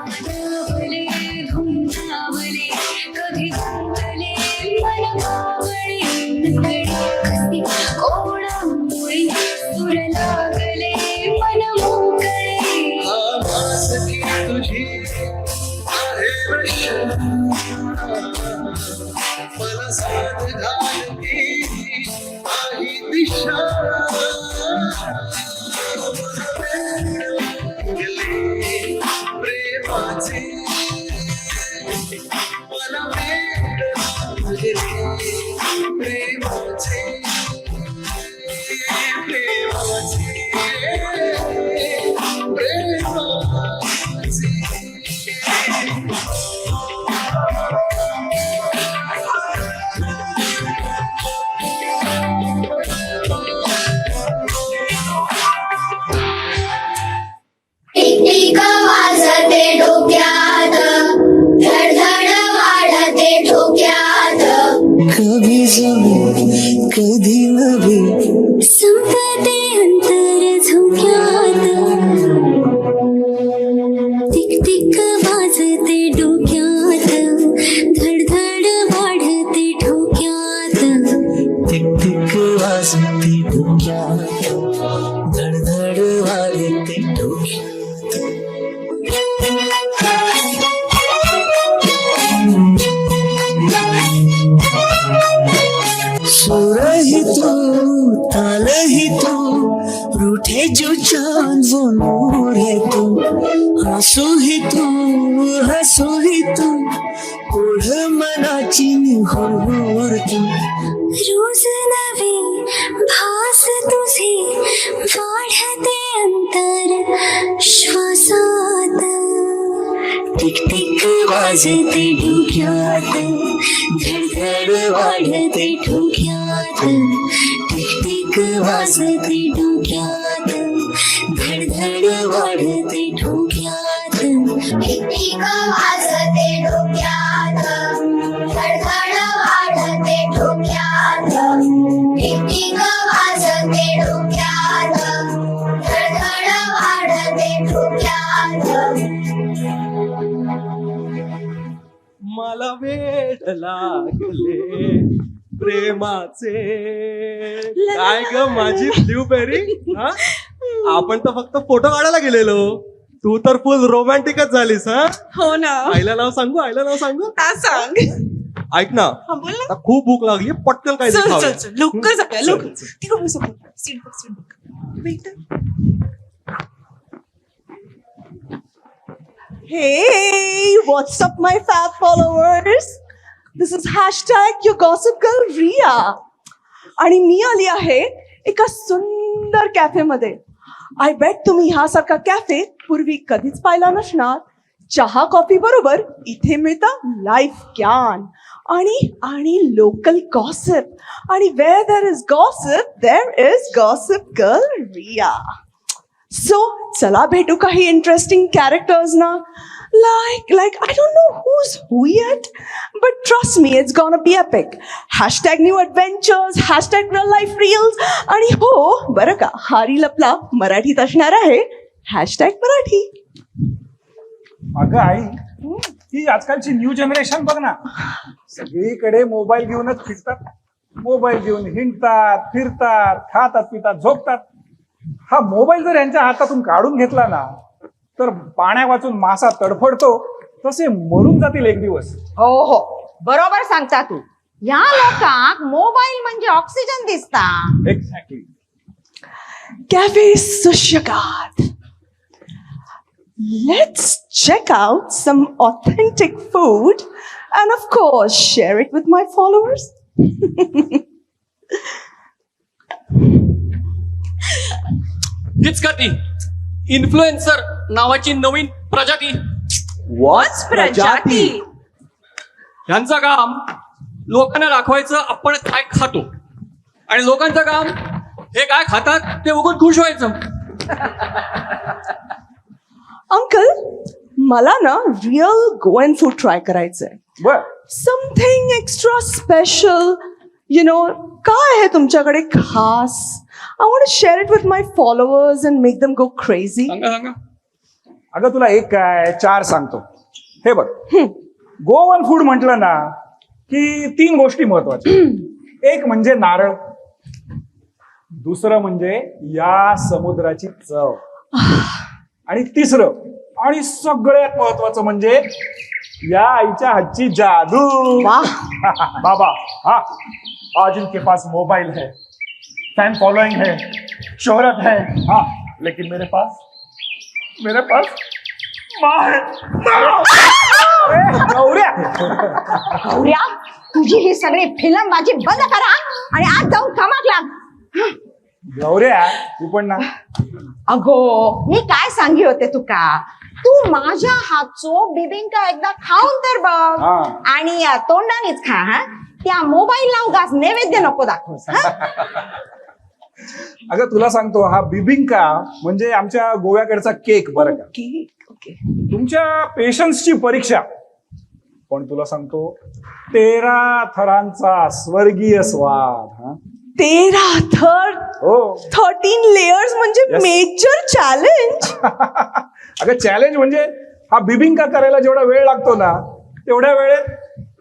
नादावले घुमतावले कधी गुंतले मन बावळे नकळे कसे कोणामुळे सुर लागले मन मोकळे आभास की तुझी आहे नशा मला साथ घालती काही दिशा गेले प्रेमाचे मला वेड गेले प्रेमाचे टिकटिक वाजते डोक्यात धडधड वाढते ठोक्यात कधी जमी कधी नवी संपते अंतर झोक्यात टिकटिक वाजते डोक्यात धडधड वाढते ठोक्यात टिक वाजती डोक्यात धडधड वाढते डोक्यात सुरही तू तालही तू रूठे जो चांद वो नूर है तू हसू ही तू ओढ मनाची निहोर तू रोज नवे भास तुझे वाढते अंतर श्वासात टिक टिक वाजते डोक्यात धडधड वाढते ठोक्यात टिक टिक वाजते डोक्यात धडधड वाढते ठोक्यात टिकटिक वाजते डोक्यात धडधड वाढते ठोक्यात टिकटिक वाजते डोक्यात धडधड वाढते ठोक्यात मला वेड लागले प्रेमाचे काय ग माझी ब्लूबेरी आपण तर फक्त फोटो काढायला गेलेलो तू तर फुल रोमॅन्टिकच झालीस हा. हो ना. आईला नाव सांगू हा सांग. ऐक ना, हा बोल ना. आता खूप भूक लागली, पटकन काय चल खाऊया. चल चल लवकर जाऊया लवकर. तिकडून सीट बघ. Hey, what's up, my fab followers? This is #YouGossipGirl Riya. आणि मी आली आहे एका सुंदर कॅफेमध्ये. आय बेट तुम्ही ह्यासारखा कॅफे पूर्वी कधीच पाहिला नसणार. चहा कॉफी बरोबर इथे मिळतं लाईफ ज्ञान आणि लोकल गॉसिप. आणि where there is gossip there is gossip girl Riya. So चला भेटू काही इंटरेस्टिंग कॅरेक्टर्स ना. Like I don't know who's who yet, but trust me, it's gonna be epic. #new adventures, #real life reels. आणि हो बरं का, हा रील आपला मराठीत असणार आहे. #मराठी. अगं आई, ही आजकालची न्यू जनरेशन बघ ना, सगळीकडे मोबाईल घेऊनच फिरतात. मोबाईल घेऊन हिंडतात, फिरतात, खातात, पितात, झोपतात. हा मोबाईल जर यांच्या हातातून काढून घेतला ना, तर पाण्या वाचून मासा तडफडतो तसे मरून जातील एक दिवस. हो बरोबर सांगता तू. या लोकांक मोबाईल म्हणजे ऑक्सिजन दिसता. Exactly. Cafe Sushagat. Let's check out some authentic food and of course share it with my followers. हीच का ती इन्फ्लुएन्सर नावाची नवीन प्रजाती. What's प्रजाती? यांचं काम लोकांना दाखवायचं आपण काय खातो, आणि लोकांचं काम हे काय खातात ते बघून खुश व्हायचं. अंकल, मला ना रिअल गोवन फूड ट्राय करायचंय. बर. Something extra special. काय आहे तुमच्याकडे खास? I want to share it with my followers and make them go crazy. सांगा. अगं तुला एक काय 4 सांगतो. हे बघ, गोवन फूड म्हटलं ना की 3 गोष्टी महत्वाच्या. एक म्हणजे नारळ, दुसरं म्हणजे या समुद्राची चव, आणि तिसरं आणि सगळ्यात महत्वाचं म्हणजे या आईच्या हातची जादू. बाबा, हाँ, आज इनके पास मोबाइल है, फैन फॉलोइंग है, शोहरत है, हाँ, लेकिन मेरे पास माँ है. गौऱ्या, तुझी ही सगळी फिल्मबाजी बंद करा आणि आज जाऊन कामाक लाग. गौऱ्या, तू पण ना. अगो, मी काय सांगी होते तुका, तू माझ्या हातचो बिबिंका एकदा खाऊन तर बघ. आणि तोंडानेच खा. हा, त्या मोबाईलला उगाच नैवेद्य नको दाखवस. अगं तुला सांगतो, हा बिबिंका म्हणजे आमच्या गोव्याकडचा केक बरं का. ओके. तुमच्या पेशन्सची परीक्षा. पण तुला सांगतो, 13 थरांचा स्वर्गीय स्वाद. हा, 13 थर. हो. 13 लेयर्स म्हणजे Yes. Major challenge. अगं चॅलेंज म्हणजे हा बिबिंका करायला जेवढा वेळ लागतो ना, तेवढ्या वेळेत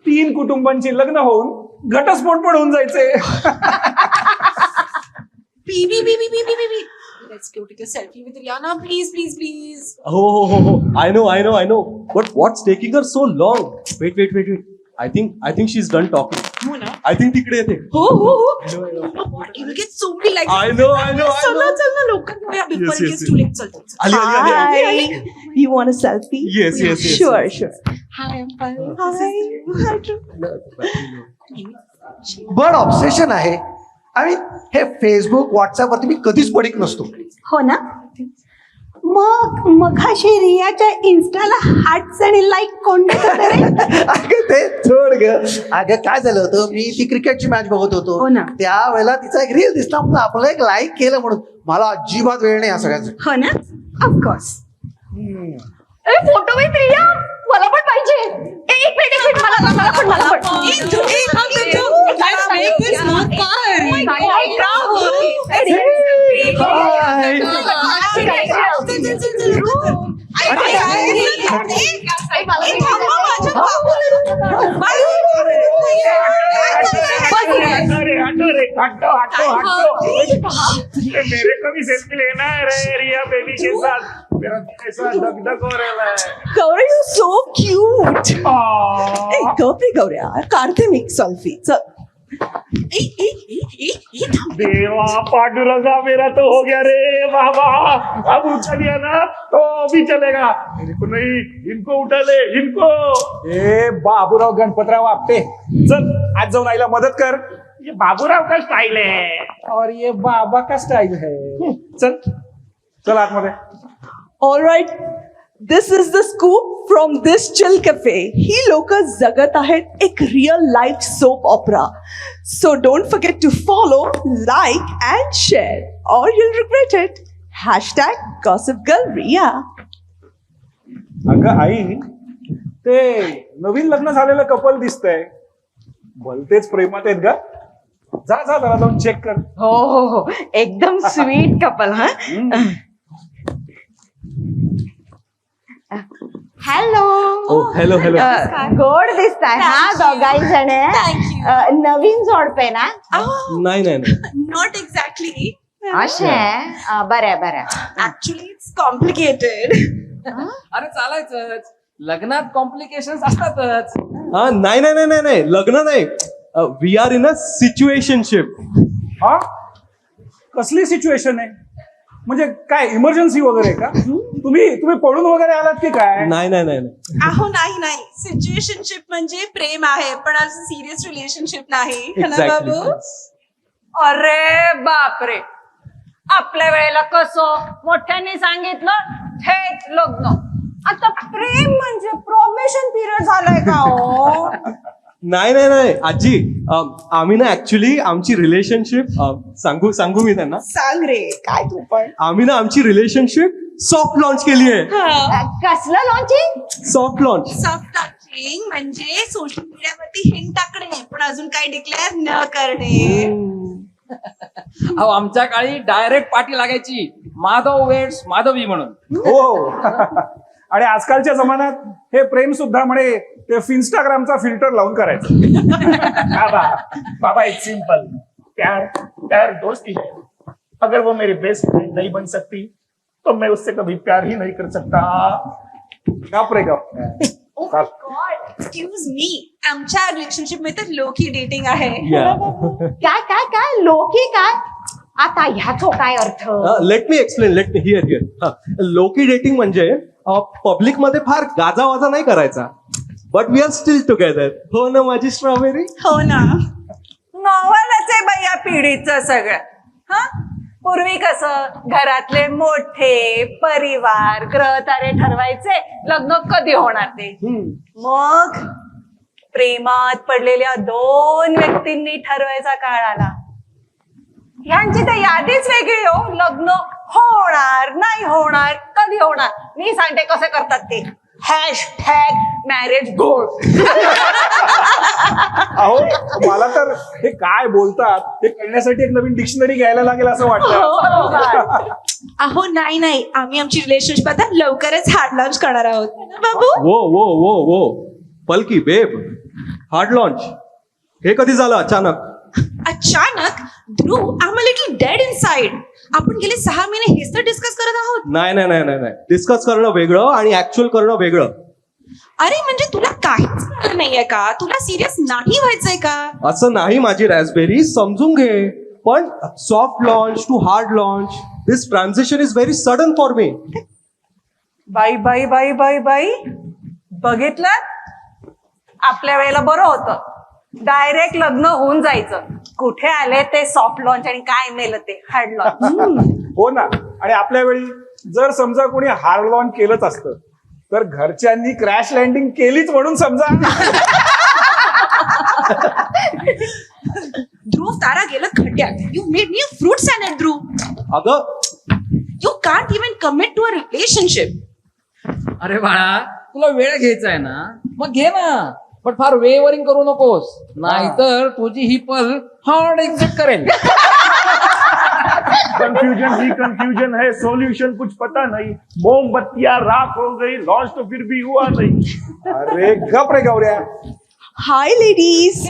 3 कुटुंबांची लग्न होऊन घटस्फोट पण होऊन जायचे. Let's go take a selfie with Rihanna, please. हो. I know. But what's taking her so long? Wait. I think she's done talking. हो ना. I think तिकडे येते. हो. You will get so many likes. I know. चल ना लवकर जाऊया before it gets too late. चल. Ali. Hi. You want a selfie? Yes. Sure. Hi, Uncle. Bud obsession आहे. आय मीन हे फेसबुक व्हॉट्सअपवरती मी कधीच पडिक नसतो. हो ना. मग अशी रियाच्या इन्स्टाला हार्ट्स आणि लाईक कोण देत होते रे? अगं ते सोड ग. अगं काय झालं होतं, मी ती क्रिकेटची मॅच बघत होतो. हो ना. त्यावेळेला तिचा एक रील दिसला, म्हणून आपलं एक लाईक केलं. म्हणून मला अजिबात वेळ नाही या सगळ्यांचा. हो ना, ऑफकोर्स. फोटो विथ रिया मला पण पाहिजे. एक मिनिट मला पण. Let's make this more fun. Oh my God, bravo. हटो. मेरे को भी सेल्फी लेना है रे रिया बेबी के साथ. मेरा कैसा डगडग हो रहा है. Gaurya you so cute. Aww. Gauri गौऱ्या काढते मी सेल्फी चल. देवा पांडुरंगा मेरा तो हो गया रे बाबा. अब उठा लिया ना तो भी चलेगा. मेरे को नहीं, इनको उठा ले, इनको. ए बाबूराव गणपतराव आपटे, चल आज जाऊन आईला मदत कर. ये बाबूराव का स्टाइल है और ये बाबा का स्टाइल है. चल चल आतमध्ये. All right, this is the scoop from this chill cafe. ही लोक जगत आहेत एक real life soap ऑपरा. So don't forget to follow, like and share or you'll regret it. #GossipGirlRia. अगं आई, ते नवीन लग्न झालेलं कपल दिसतंय. भलतेच प्रेमात आहेत का? जा जा जरा जाऊन चेक कर. हो हो हो एकदम स्वीट कपल. हा हॅलो. Hello hello. गोड दिसताय हा दोघाही जण. नवीन जोडपे ना? नाही नाही नाही. Not exactly. असे बरं बरं. Actually, it's complicated. अरे चालायचंच, लग्नात कॉम्प्लिकेशन असतातच. हा नाही नाही नाही नाही नाही लग्न नाही. We are in a situationship. हा कसली सिच्युएशन आहे? म्हणजे काय इमर्जन्सी वगैरे का? तुम्ही पळून वगैरे आलात की काय? नाही नाही नाही नाही. अहो नाही सिच्युएशनशिप म्हणजे प्रेम आहे पण असं सिरियस रिलेशनशिप नाही. है ना Exactly. बाबू? अरे बापरे, आपल्या वेळेला कसं मोठ्यांनी सांगितलं थेट लग्न. आता प्रेम म्हणजे प्रोबेशन पिरियड झालाय का हो? नाही नाही नाही आजी, आम्ही ना ऍक्च्युली आमची रिलेशनशिप सांगू मी त्यांना. सांग रे काय तू पण. आम्ही ना आमची रिलेशनशिप सॉफ्ट लॉन्च केली आहे. कसलं launching? Soft launch. Soft launching म्हणजे सोशल मीडियावरती हिंट टाकणे पण अजून काही डिक्लेअर न करणे. अहो आमच्या काळी डायरेक्ट पाठी लागायची, माधव वेड्स माधवी म्हणून. हो. आणि आजकालच्या जमान्यात हे प्रेम सुद्धा म्हणे ते इंस्टाग्रामचा फिल्टर लावून करायचं. बाबा इट्स सिंपल. प्यार प्यार दोस्ती है. अगर वो मेरी बेस्ट फ्रेंड नहीं बन सकती तो मैं उससे कभी प्यार ही नहीं कर सकता. गप रे गप. एक्सक्यूज मी, आमच्या रिलेशनशिप मध्ये तर लोकी डेटिंग आहे. काय काय काय लोकी काय? आता ह्याचो काय अर्थ? Let me explain. Let me hear. Lowkey dating म्हणजे पब्लिक मध्ये फार गाजावाजा नाही करायचा, but we are still together. हो ना माझी स्ट्रॉबेरी? हो ना. नॉवलच आहे बाई या पिढीचं सगळं. हा पूर्वी कसं घरातले मोठे परिवार ग्रहतारे ठरवायचे लग्न कधी होणार ते. मग प्रेमात पडलेल्या 2 व्यक्तींनी ठरवायचा काळ आला. ह्यांची तर यादीच वेगळी हो. लग्न होणार नाही होणार कधी होणार. मी सांगते कसं करतात ते. #Marriage gold. अहो मला तर हे काय बोलतात हे कळण्यासाठी एक नवीन डिक्शनरी घ्यायला लागेल असं वाटतं. अहो नाही आम्ही आमची रिलेशनशिप आता लवकरच हार्ड लॉन्च करणार आहोत बाबू. वो वो वो वो पलकी बेब, हार्ड लॉन्च हे कधी झालं अचानक? अचानक Dhruv, I am a little dead inside. आपण गेले 6 महिने हेच तर डिस्कस करत आहोत. नाही नाही नाही नाही. डिस्कस करणं वेगळं आणि ऍक्च्युअल करणं वेगळं. अरे म्हणजे तुला काहीच कळलं नाहीये का? तुला सिरियस नाही व्हायचंय का? असं नाही माझी रॅसबेरी, समजून घे. पण soft launch to hard launch, this transition is very sudden for me. बाई बाई बाई बाई बाई बघितलं, आपल्या वेळेला बरं होतं. डायरेक्ट लग्न होऊन जायचं. कुठे आले ते सॉफ्ट लॉन्च आणि काय मेलं ते हार्ड लॉन्च. हो ना. आणि आपल्या वेळी जर समजा कोणी हार्ड लॉन्च केलंच असतं तर घरच्यांनी क्रॅश लँडिंग केलीच म्हणून समजा. ध्रुव, तारा गेलं खड्ड्यात. You made me a fruit salad Dhruv. अगं you can't even commit to a relationship. अरे बाळा, तुला वेळ घ्यायचा आहे ना, मग घे ना, पण फार वेवरिंग करू नकोस, नाहीतर तुझी ही पल हार्ड एक्झिट करेल. कंफ्यूजन ही कंफ्यूजन है, सॉल्यूशन कुछ पता नहीं. मोमबत्तियां राख हो गई, लॉन्च तो फिर भी हुआ नहीं. अरे गप रे गौऱ्या. Hi ladies.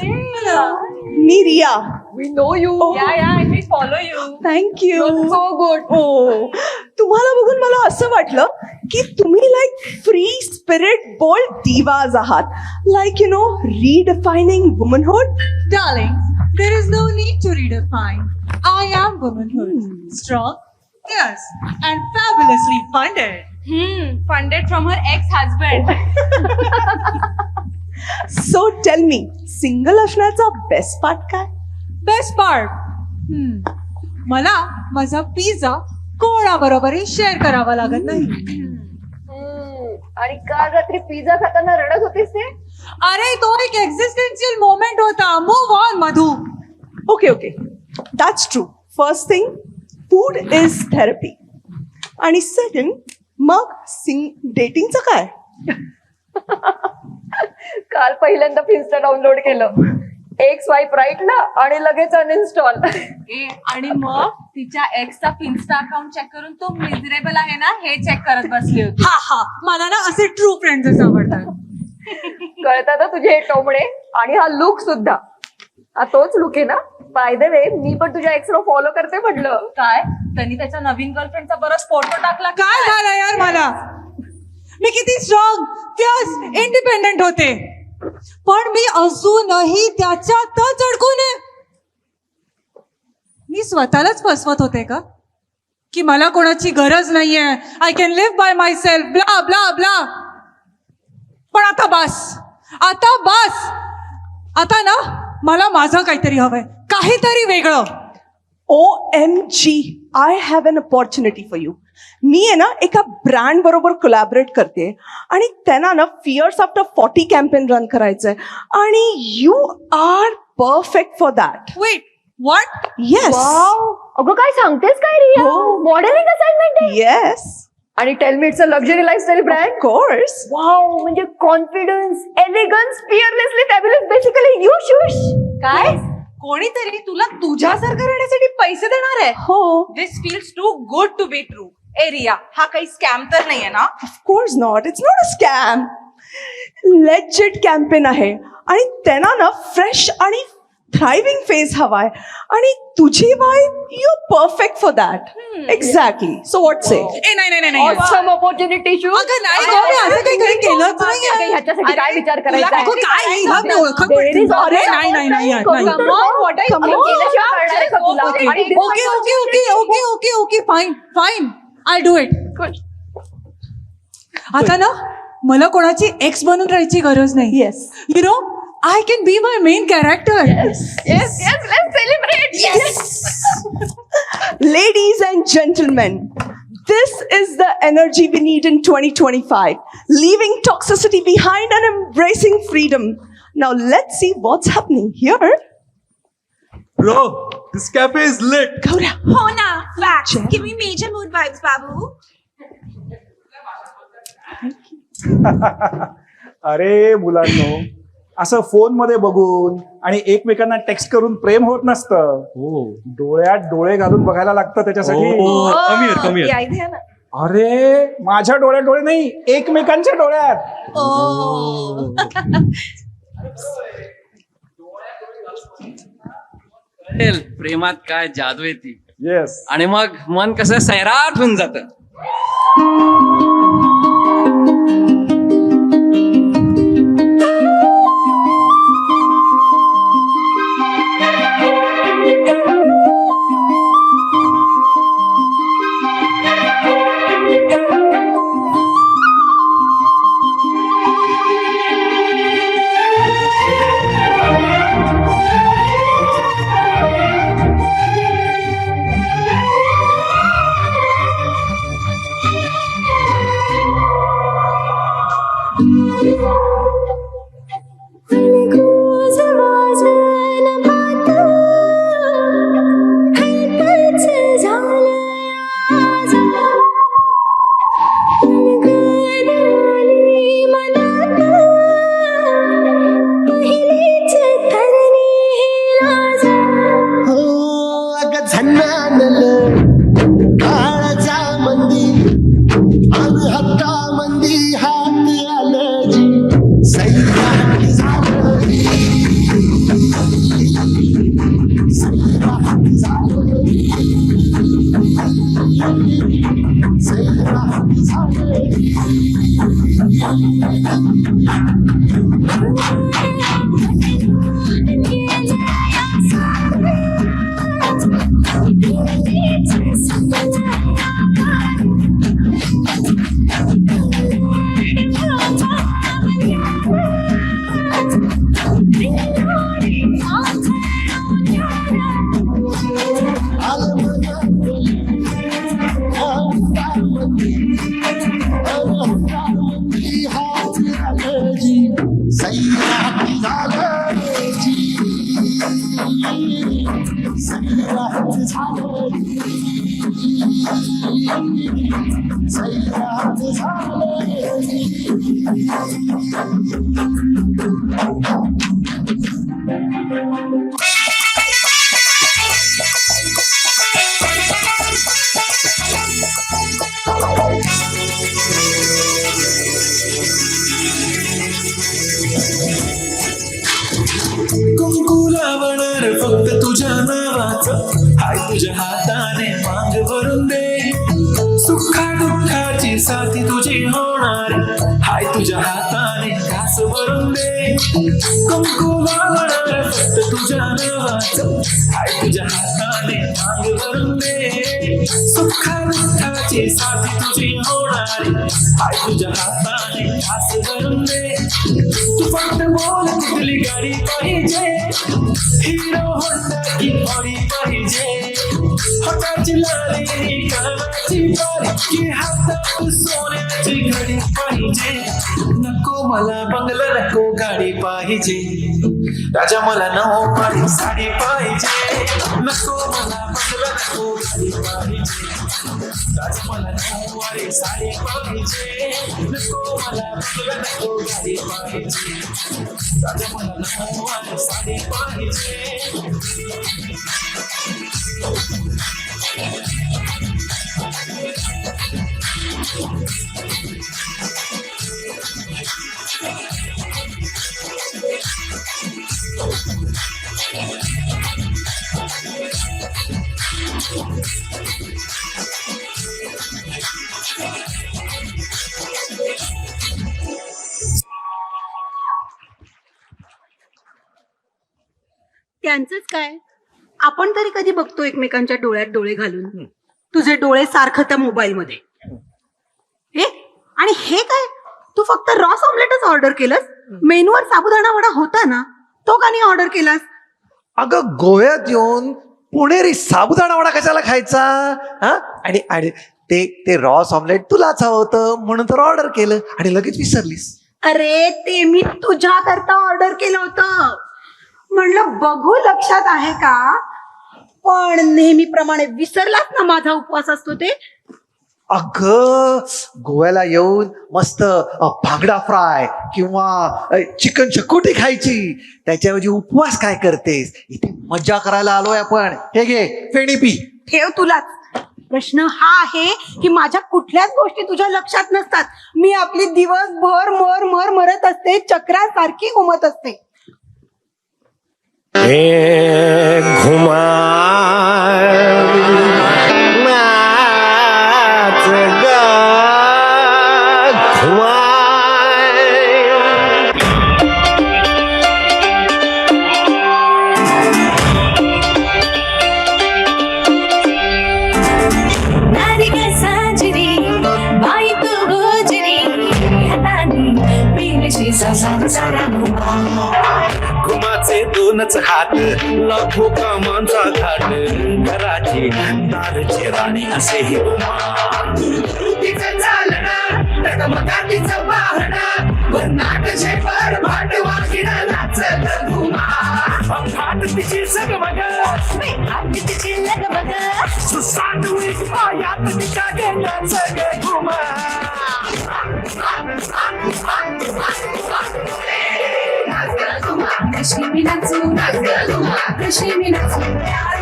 मी Riya. We know you. Follow you. Thank you. So good. Oh, तुम्हाला बघून मला असं वाटलं की तुम्ही like free spirit bold divas आहात. Like you know redefining womanhood. Darling, there is no need to redefine. I am womanhood. Strong, yes, and fabulously funded. Funded from her ex-husband. So tell me, single असण्याचा best part काय? Best part, मला माझा pizza कोणाबरोबरही share करावा लागत नाही. आणि काल रात्री पिझ्झा खाताना रडत होतीस ते? अरे तो एक एक्झिस्टेन्शियल मोमेंट होता. Move on Madhu. Okay okay, that's true. First thing, food is therapy. आणि सेकंड, मग डेटिंगचं काय? काल पहिल्यांदा फिन्स्टा डाउनलोड केलं. एक स्वाईप राईटला आणि लगेच अनइन्स्टॉल. आणि मग तिच्या एक्सचा फिन्स्टा अकाउंट चेक करून तो मिझरेबल आहे ना हे चेक करत बसली होती. हा हा, मला ना असे ट्रू फ्रेंड्स आवडतात. कळतात ना तुझे हे टोमणे. आणि हा लुक सुद्धा, हा तोच लुक आहे ना? बाय द वे, मी पण तुझ्या एक्सला फॉलो करते म्हटलं. काय त्यांनी त्याच्या नवीन गर्लफ्रेंडचा बरंच फोटो टाकला. काय झालं यार मला? मी किती स्ट्रॉंग, फिअर्स, इंडिपेंडेंट होते, पण मी अजूनही त्याच्यातच अडकून आहे. मी स्वतःलाच फसवत होते का की मला कोणाची गरज नाहीये, I can live by myself, blah blah blah. पण आता बस, आता बस. आता ना मला माझं काहीतरी हवंय, काहीतरी वेगळं. OMG, I have an opportunity for you. मी आहे ना एका ब्रँड बरोबर कोलॅबरेट करते आणि त्यांना ना फिअर्स आफ्टर 40 कॅम्पेन रन करायचंय आणि you are perfect for that. Wait, what? Yes. अगं काय सांगतेस काय रिया? हो. मॉडेलिंग असाइनमेंट आहे. येस, आणि tell me, it's a luxury lifestyle brand. Course. Wow, म्हणजे confidence, elegance, fearlessly fabulous, basically you shush. काय? कोणीतरी तुला तुझ्यासारखं राहण्यासाठी पैसे देणार आहे. हो, this feels too good to be true. एरिया हा काही स्कॅम तर नाहीये ना? Of course not. It's not a scam. Legit campaign आहे आणि त्यांना ना फ्रेश आणि थ्रायव्हिंग फेस हवाय आणि तुझी wife, you perfect for that. Exactly. So what say? नाही नाही नाही. Awesome opportunity shoes. अगं नाही गं, मी असं काही कधी केलंच नाहीये. ह्याच्यासाठी काय विचार करायचा अगं काय हिला मी ओळखत There is पण always अरे नाही नाही नाही नाही. Okay okay okay okay okay okay fine fine, I do it. आता ना मला कोणाची एक्स बनून राहायची गरज नाही. Yes. You know, I can be my main character. Yes, let's celebrate. Yes. Ladies and gentlemen, this is the energy we need in 2025. Leaving toxicity behind and embracing freedom. Now let's see what's happening here. Bro, this cafe is lit. Gaura. हो ना, facts. Give me major mood vibes, बाबू. अरे मुलांनो, असं phone मध्ये बघून आणि एकमेकांना text करून प्रेम होत नसतं. डोळ्यात डोळे घालून बघायला लागतं त्याच्यासाठी. कमी ही idea ना. अरे माझ्या डोळ्यात डोळे नाही, एकमेकांच्या डोळ्यात. प्रेमात काय जादू आहे ती. येस. आणि मग मन कसं सैराट होऊन जातं. कुंकू लावणार फक्त तुझ्या नावाचं हाय तुझ्या हाताने मांग भरून दे सुखा दुःखाची साथी तुझी होणार हाय तुझ्या हाताने घास भरून दे कुंकू लावणार फक्त तुझ्या नावाचं हाय तुझ्या हाताने मांग भरून दे सुखा दुःखाची साथी तुझी होणार हाय तुझ्या हाताने घास भरून दे तू फक्त बोल कुठली गाडी पाहिजे हिरो होंडा की ऑडी पाहिजे हाताची लाली कानाची बारी की हातात सोन्याची घडी पाहिजे नको मला बंगला नको गाडी पाहिजे राजा मला नऊवारी साडी पाहिजे नको मला बंगला नको गाडी पाहिजे राजा मला नऊवारी साडी पाहिजे नको मला बंगला नको गाडी पाहिजे राजा मला नऊवारी साडी पाहिजे त्यांचंच काय, आपण तरी कधी बघतो एकमेकांच्या डोळ्यात डोळे घालून. तुझे डोळे सारखं त्या मोबाईल मध्ये. हे आणि हे काय, तू फक्त रॉस ऑमलेटच ऑर्डर केलंस? मेनूवर साबुदाणा वडा होता ना, तो का नाही ऑर्डर केलास? अगं गोव्यात येऊन पुणेरी साबुदाणा वडा कशाला खायचा? हा आणि आणि ते रॉस ऑमलेट तुलाच हवं होतं म्हणून तर ऑर्डर केलं आणि लगेच विसरलीस. अरे ते मी तुझ्या करता ऑर्डर केलं होतं. म्हणलं बघू लक्षात आहे का, पण नेहमीप्रमाणे विसरलाच ना, माझा उपवास असतो ते. अगं गोव्याला येऊन मस्त भांगडा फ्राय किंवा चिकन शकोटी खायची, त्याच्याऐवजी उपवास काय करतेस? इथे मजा करायला आलोय आपण. हे घे फेणी पी. ठेव तुलाच. प्रश्न हा आहे की माझ्या कुठल्याच गोष्टी तुझ्या लक्षात नसतात. मी आपली दिवसभर मरत असते, चक्रासारखी घुमत असते. घुमाचे दोनच हात, लाखो कामांचा घाट, घराची दारची राणी असे ही तिची सगमग तिची लगमग सुसाट पायात तिच्या गेल्याचं गे घुमा. कशी मी नाचू कशी मी नाचू प्यार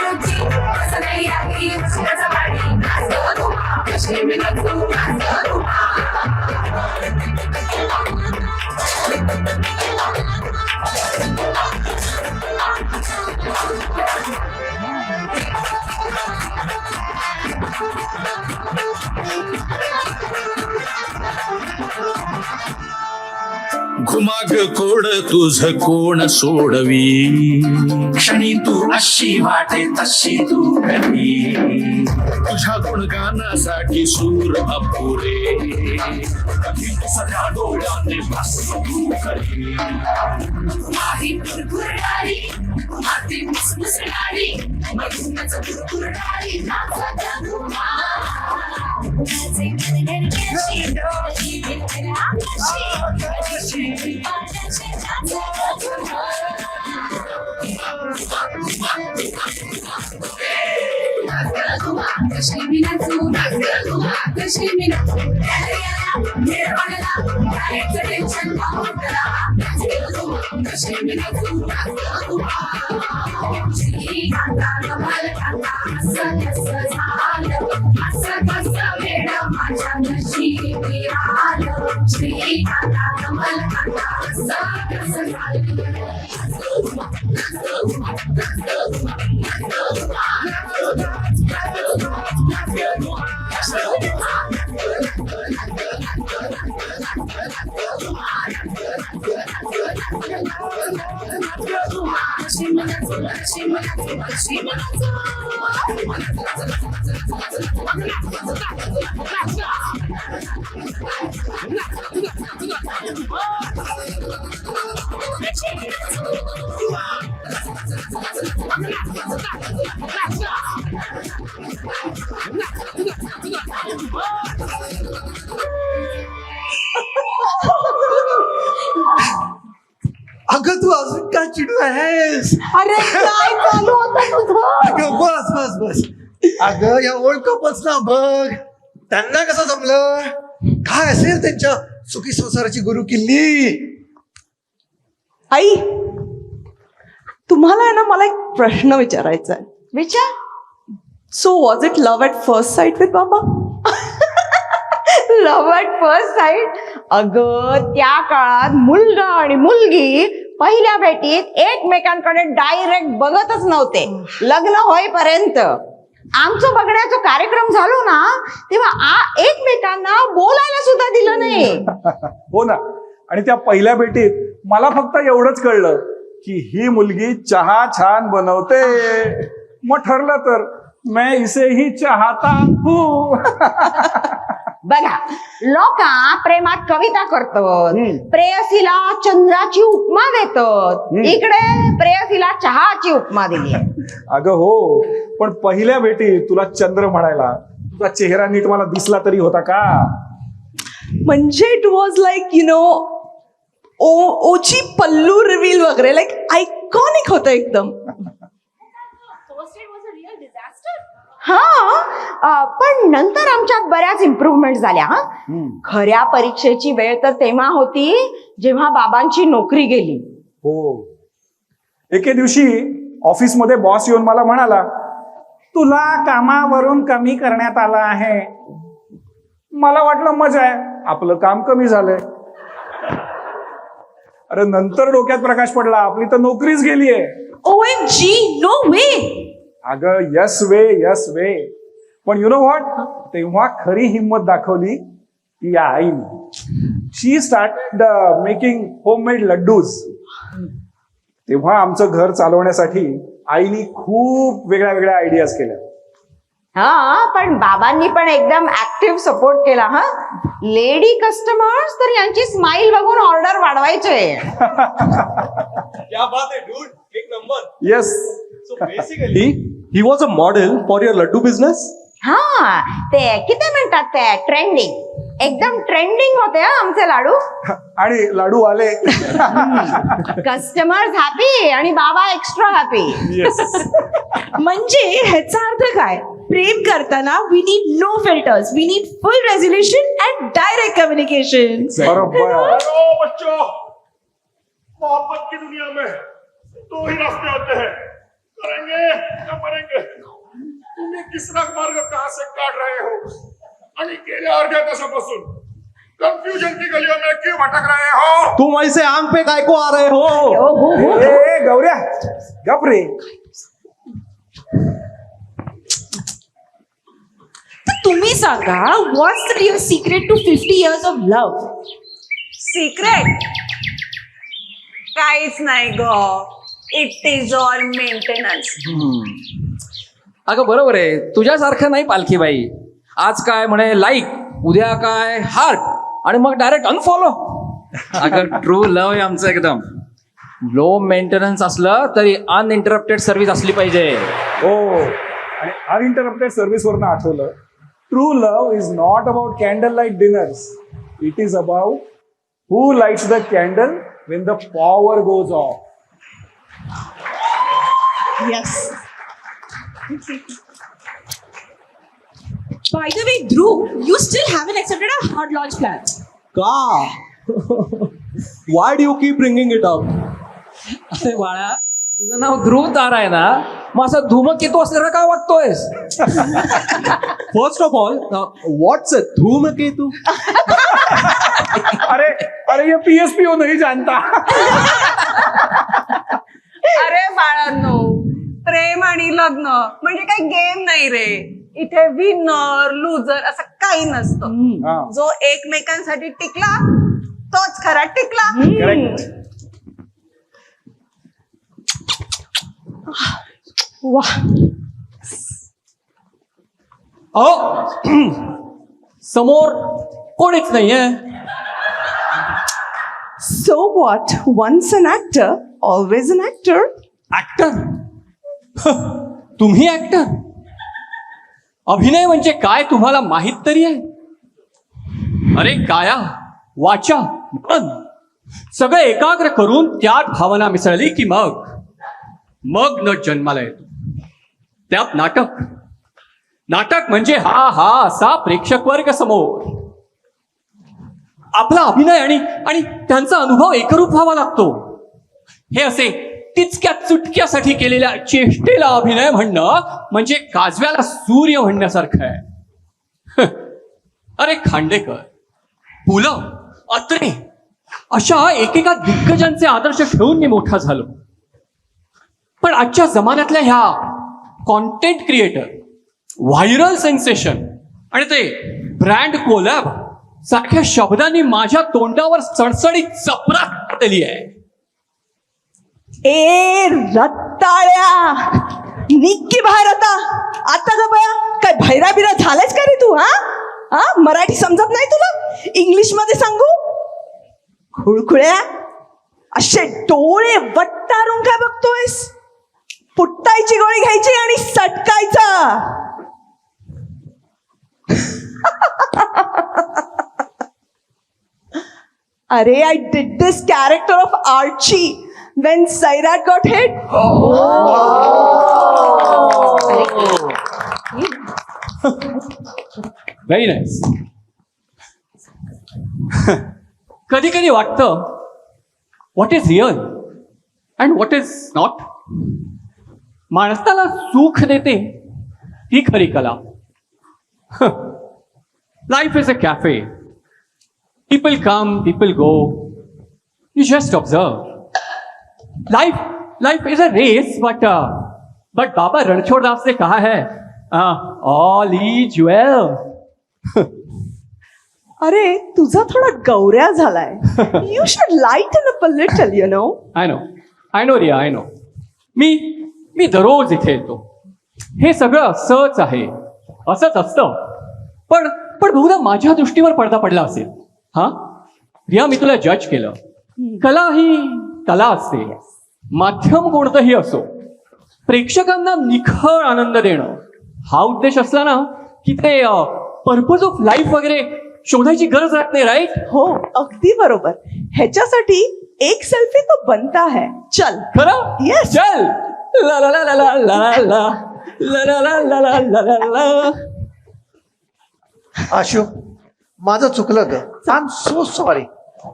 होती असं नाही आली त्याचा वाडी कशी मी नाचू कोड तुझ कोण सोडवी. क्षणी तू अशी वाटे तशी तू कधी, तुझ्या गुणगानासाठी सूर अपुरे, कधी सगळ्या डोळ्याने भासू करी. माही कुरकुरणारी, माती मुसमुसणारी, मधुनच कुरकुरणारी नाचाचा धुमाळ. माझे मनगण कशी डोळी विरघळली आकाशी, पाण्याची नाचाचा धुमाळ. कशी मी नाचू, कशी मी नाचू, टेन्शन कशी मी नाचू, कमाल कांदा असं कसं झालं, असं कसं वेळ माझ्या नशिबी आलं. श्रीकांता कमाल कांदा असं कसं झालं. अगं तू अजून काय चिडू आहेस? अरे काय चालू होतं तुझं? अगं बस बस बस. अगं या वर्ल्ड कपच ना बघ, त्यांना कसं जमलं, काय असेल त्यांच्या सुखी संसाराची गुरु किल्ली. आई, तुम्हाला आहे ना मला एक प्रश्न विचारायचा आहे. विचार. So was it love at first sight with बाबा? Love at first sight? अगं त्या काळात मुलगा आणि मुलगी पहिल्या भेटीत एकमेकांकडे डायरेक्ट बघतच नव्हते लग्न होईपर्यंत. आमचं बघण्याचा कार्यक्रम झालो ना तेव्हा एकमेकांना बोलायला सुद्धा दिलं नाही. हो ना. आणि त्या पहिल्या भेटीत मला फक्त एवढंच कळलं की ही मुलगी चहा छान बनवते. मग ठरलं तर मैं इसे ही चाहता हूँ. बघा, लोक प्रेमात कविता करतात, प्रेयसीला चंद्राची उपमा देतात, इकडे प्रेयसीला चहाची उपमा दिली. अगं हो, पण पहिल्या भेटीत तुला चंद्र म्हणायला तुझा चेहरा नीट मला दिसला तरी होता का? म्हणजे it was like you know ओची पल्लू रिव्हील वगैरे, लाईक आयकॉनिक होतं एकदम. हा, पण नंतर आमच्यात बऱ्याच इम्प्रूव्हमेंट झाल्या. खऱ्या परीक्षेची वेळ तर तेव्हा होती जेव्हा बाबांची नोकरी गेली. हो. एके दिवशी ऑफिसमध्ये बॉस येऊन मला म्हणाला, तुला कामावरून कमी करण्यात आलं आहे. मला वाटलं मजा आहे, आपलं काम कमी झालंय. अरे नंतर डोक्यात प्रकाश पडला, आपली तर नोकरीच गेलीये. OMG, नो वे. अगं यस वे. पण यु नो व्हॉट, तेव्हा खरी हिंमत दाखवली ती या आईने. शी स्टार्टेड मेकिंग होममेड लड्डूज. तेव्हा आमचं घर चालवण्यासाठी आईनी खूप वेगळ्या वेगळ्या आयडियाज केल्या. हा, पण बाबांनी पण एकदम ऍक्टिव्ह सपोर्ट केला. हा, लेडी कस्टमर्स तर यांची स्माइल बघून ऑर्डर वाढवायचे. क्या बात है डूड, एक number. Yes. So basically, he was a model for your laddu business? हा, ते किती म्हणतात ते ट्रेंडिंग, एकदम ट्रेंडिंग होते हा आमचे लाडू. आणि लाडू आले. कस्टमर्स हॅपी आणि बाबा एक्स्ट्रा हॅपी. म्हणजे ह्याचा अर्थ काय? प्रेम करताना we need no filters, we need full resolution and direct communication. बरोबर. हेलो बच्चों, मोहब्बत की दुनिया में दो ही रास्ते होते हैं, करेंगे या मरेंगे. तुम्ही तिसरा मार्ग कहां से काढ रहे हो आणि गेल्या अर्ध्या तासापासून कंफ्यूजन की गलियों में क्यों भटक रहे हो? तुम ऐसे आंग पे काय को आ रहे हो? ए गौऱ्या, गप रे. तुम्ही सांगा, what's the real secret to 50 years of love? Secret काहीच नाही ग, इट इज ऑल मेंटेनन्स. अगं बरोबर आहे, तुझ्यासारखं नाही पालखीबाई. आज काय म्हणे लाईक, उद्या काय हार्ट आणि मग डायरेक्ट अनफॉलो. अगं ट्रू लव्ह आहे आमचं एकदम. लो मेंटेनन्स असलं तरी अनइंटरप्टेड सर्व्हिस असली पाहिजे. हो, आणि अनइंटरप्टेड सर्व्हिस वरनं आठवलं, true love is not about candle light dinners. It is about who lights the candle when the power goes off. Yes. By the way, Dhruv, you still haven't accepted our hot launch plans. का? Why do you keep bringing it up? अरे बाळा, तुझं नाव ध्रुव तारा आहे ना, मग असं धूमकेतू असल्याला का वागतोयस? First of all, what's a धूमकेतू? अरे अरे ये PSPO नहीं जानता. अरे बाळांनो, प्रेम आणि लग्न म्हणजे काही गेम नाही रे. इथे विनर लुजर असं काही नसतं. हा. जो एकमेकांसाठी टिकला तोच खरा टिकला. Correct. Wow. समोर कोणीच नाहीये. So what? Once an actor, always an actor. Actor? तुम्ही ऍक्टर? अभिनय म्हणजे काय तुम्हाला माहित तरी आहे? अरे काया वाचा मन सगळं एकाग्र करून त्यात भावना मिसळली की मग नट जन्माला येतो. त्यात नाटक म्हणजे हा असा प्रेक्षक वर्ग समोर आपला अभिनय आणि त्यांचा अनुभव एकरूप व्हावा लागतो. हे असे तिचक्या चुटक्यासाठी केलेल्या चेष्टेला अभिनय म्हणणं म्हणजे काजव्याला सूर्य म्हणण्यासारखं आहे. अरे खांडेकर, पु ल, अत्रे अशा एकेका दिग्गजांचे आदर्श ठेवून मी मोठा झालो. पण आजच्या जमान्यातल्या ह्या कॉन्टेंट क्रिएटर, व्हायरल सेन्सेशन आणि ते ब्रँड कोलॅब सारख्या शब्दांनी माझ्या तोंडावर सडसडीत चपराक दिली आहे. ए रत्ताळ्या, निक्की बाहेर आता ग बया, काय भैरा बिरा झालायस का रे तू? हा, मराठी समजत नाही तुला? इंग्लिश मध्ये सांगू? खुळखुळ्या, असे डोळे वट्टारून काय बघतोयस? पुट्टायची गोळी घ्यायची आणि सटकायचा. अरे, I did this character of Archie when Sairat got hit. Very nice. कधी कधी वाटतं what is real and what is not. माणसाला सुख देते ही खरी कला. Life is a cafe. People come, people go. You just observe. Life is a race, but Baba Ranchhod Das ने कहा है, all is well. अरे, तुझा थोडा गौऱ्या झालाय. You should lighten up a little, you know. I know, Riya, I know. मी दररोज इथे येतो. हे सगळं असंच आहे, असंच असतं. पण बहुधा माझ्या दृष्टीवर पडदा पडला असेल. हा रिया, मी तुला जज केलं. कला ही कला असते. माध्यम कोणतंही असो, प्रेक्षकांना निखळ आनंद देणं हा उद्देश असला ना की ते पर्पज ऑफ लाईफ वगैरे शोधायची गरज राहत नाही. राईट? हो, अगदी बरोबर. ह्याच्यासाठी एक सेल्फी तो बनता है. चल. खरं? Yes. चल. ला ला ला ला ला ला ला ला ला ला ला ला ला. आशू, माझं चुकलं ग. I am so sorry.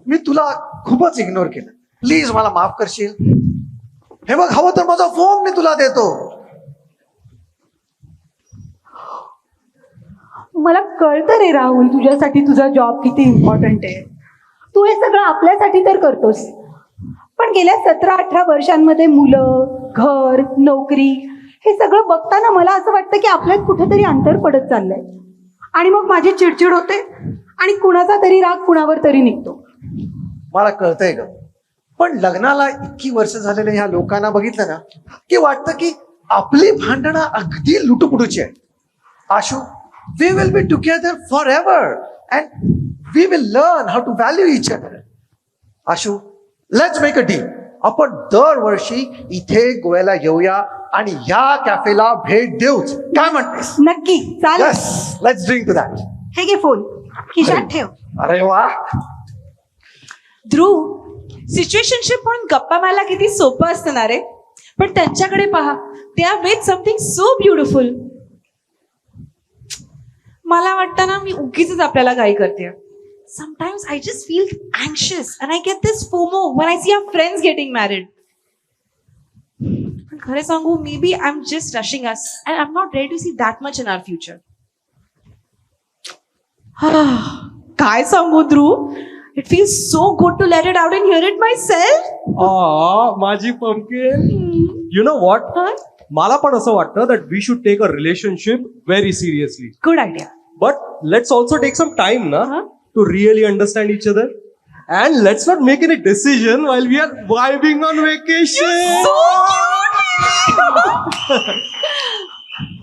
मी तुला खूपच इग्नोर केलं. प्लीज मला माफ करशील? हे बघ, हवं तर माझा फोन मी तुला देतो. मला कळतं रे राहुल, तुझ्यासाठी तुझा जॉब किती इम्पॉर्टंट आहे. तू हे सगळं आपल्यासाठी तर करतोस, पण गेल्या 17-18 वर्षांमध्ये मुलं, घर, नोकरी हे सगळं बघताना मला असं वाटतं की आपल्यात कुठेतरी अंतर पडत चाललंय. आणि मग माझी चिडचिड होते आणि कुणाचा तरी राग कुणावर तरी निघतो. मला कळतंय ग, पण लग्नाला इतकी वर्ष झालेल्या ह्या लोकांना बघितलं ना की वाटतं की आपली भांडणं अगदी लुटुपुटूची आहे. Ashu, we will be together forever and we will learn how to value each other. Ashu, let's make a deal. आपण दरवर्षी इथे गोव्याला येऊया आणि या कॅफेला भेट देऊच. काय म्हणतेस? नक्की चालेल. Yes, let's drink to that. हे घे फोन खिशात ठेव. अरे वा. ध्रुव, सिच्युएशनशिप म्हणून गप्पा मारायला किती सोपं असतं ना रे, पण त्यांच्याकडे पहा, they are made something so beautiful. मला वाटतं ना मी उगीच आपल्याला घाई करते. Sometimes I just feel anxious and I get this FOMO when I see our friends getting married. पण खरे सांगू, maybe I'm just rushing us and I'm not ready to see that much in our future. काय सांगू ध्रुव, it feels so good to let it out and hear it myself. माझी pumpkin. You know what, मला पण असं वाटतं that we should take a relationship very seriously. Good idea. But let's also take some time ना to really understand each other, and let's not make any decision while we are vibing on vacation.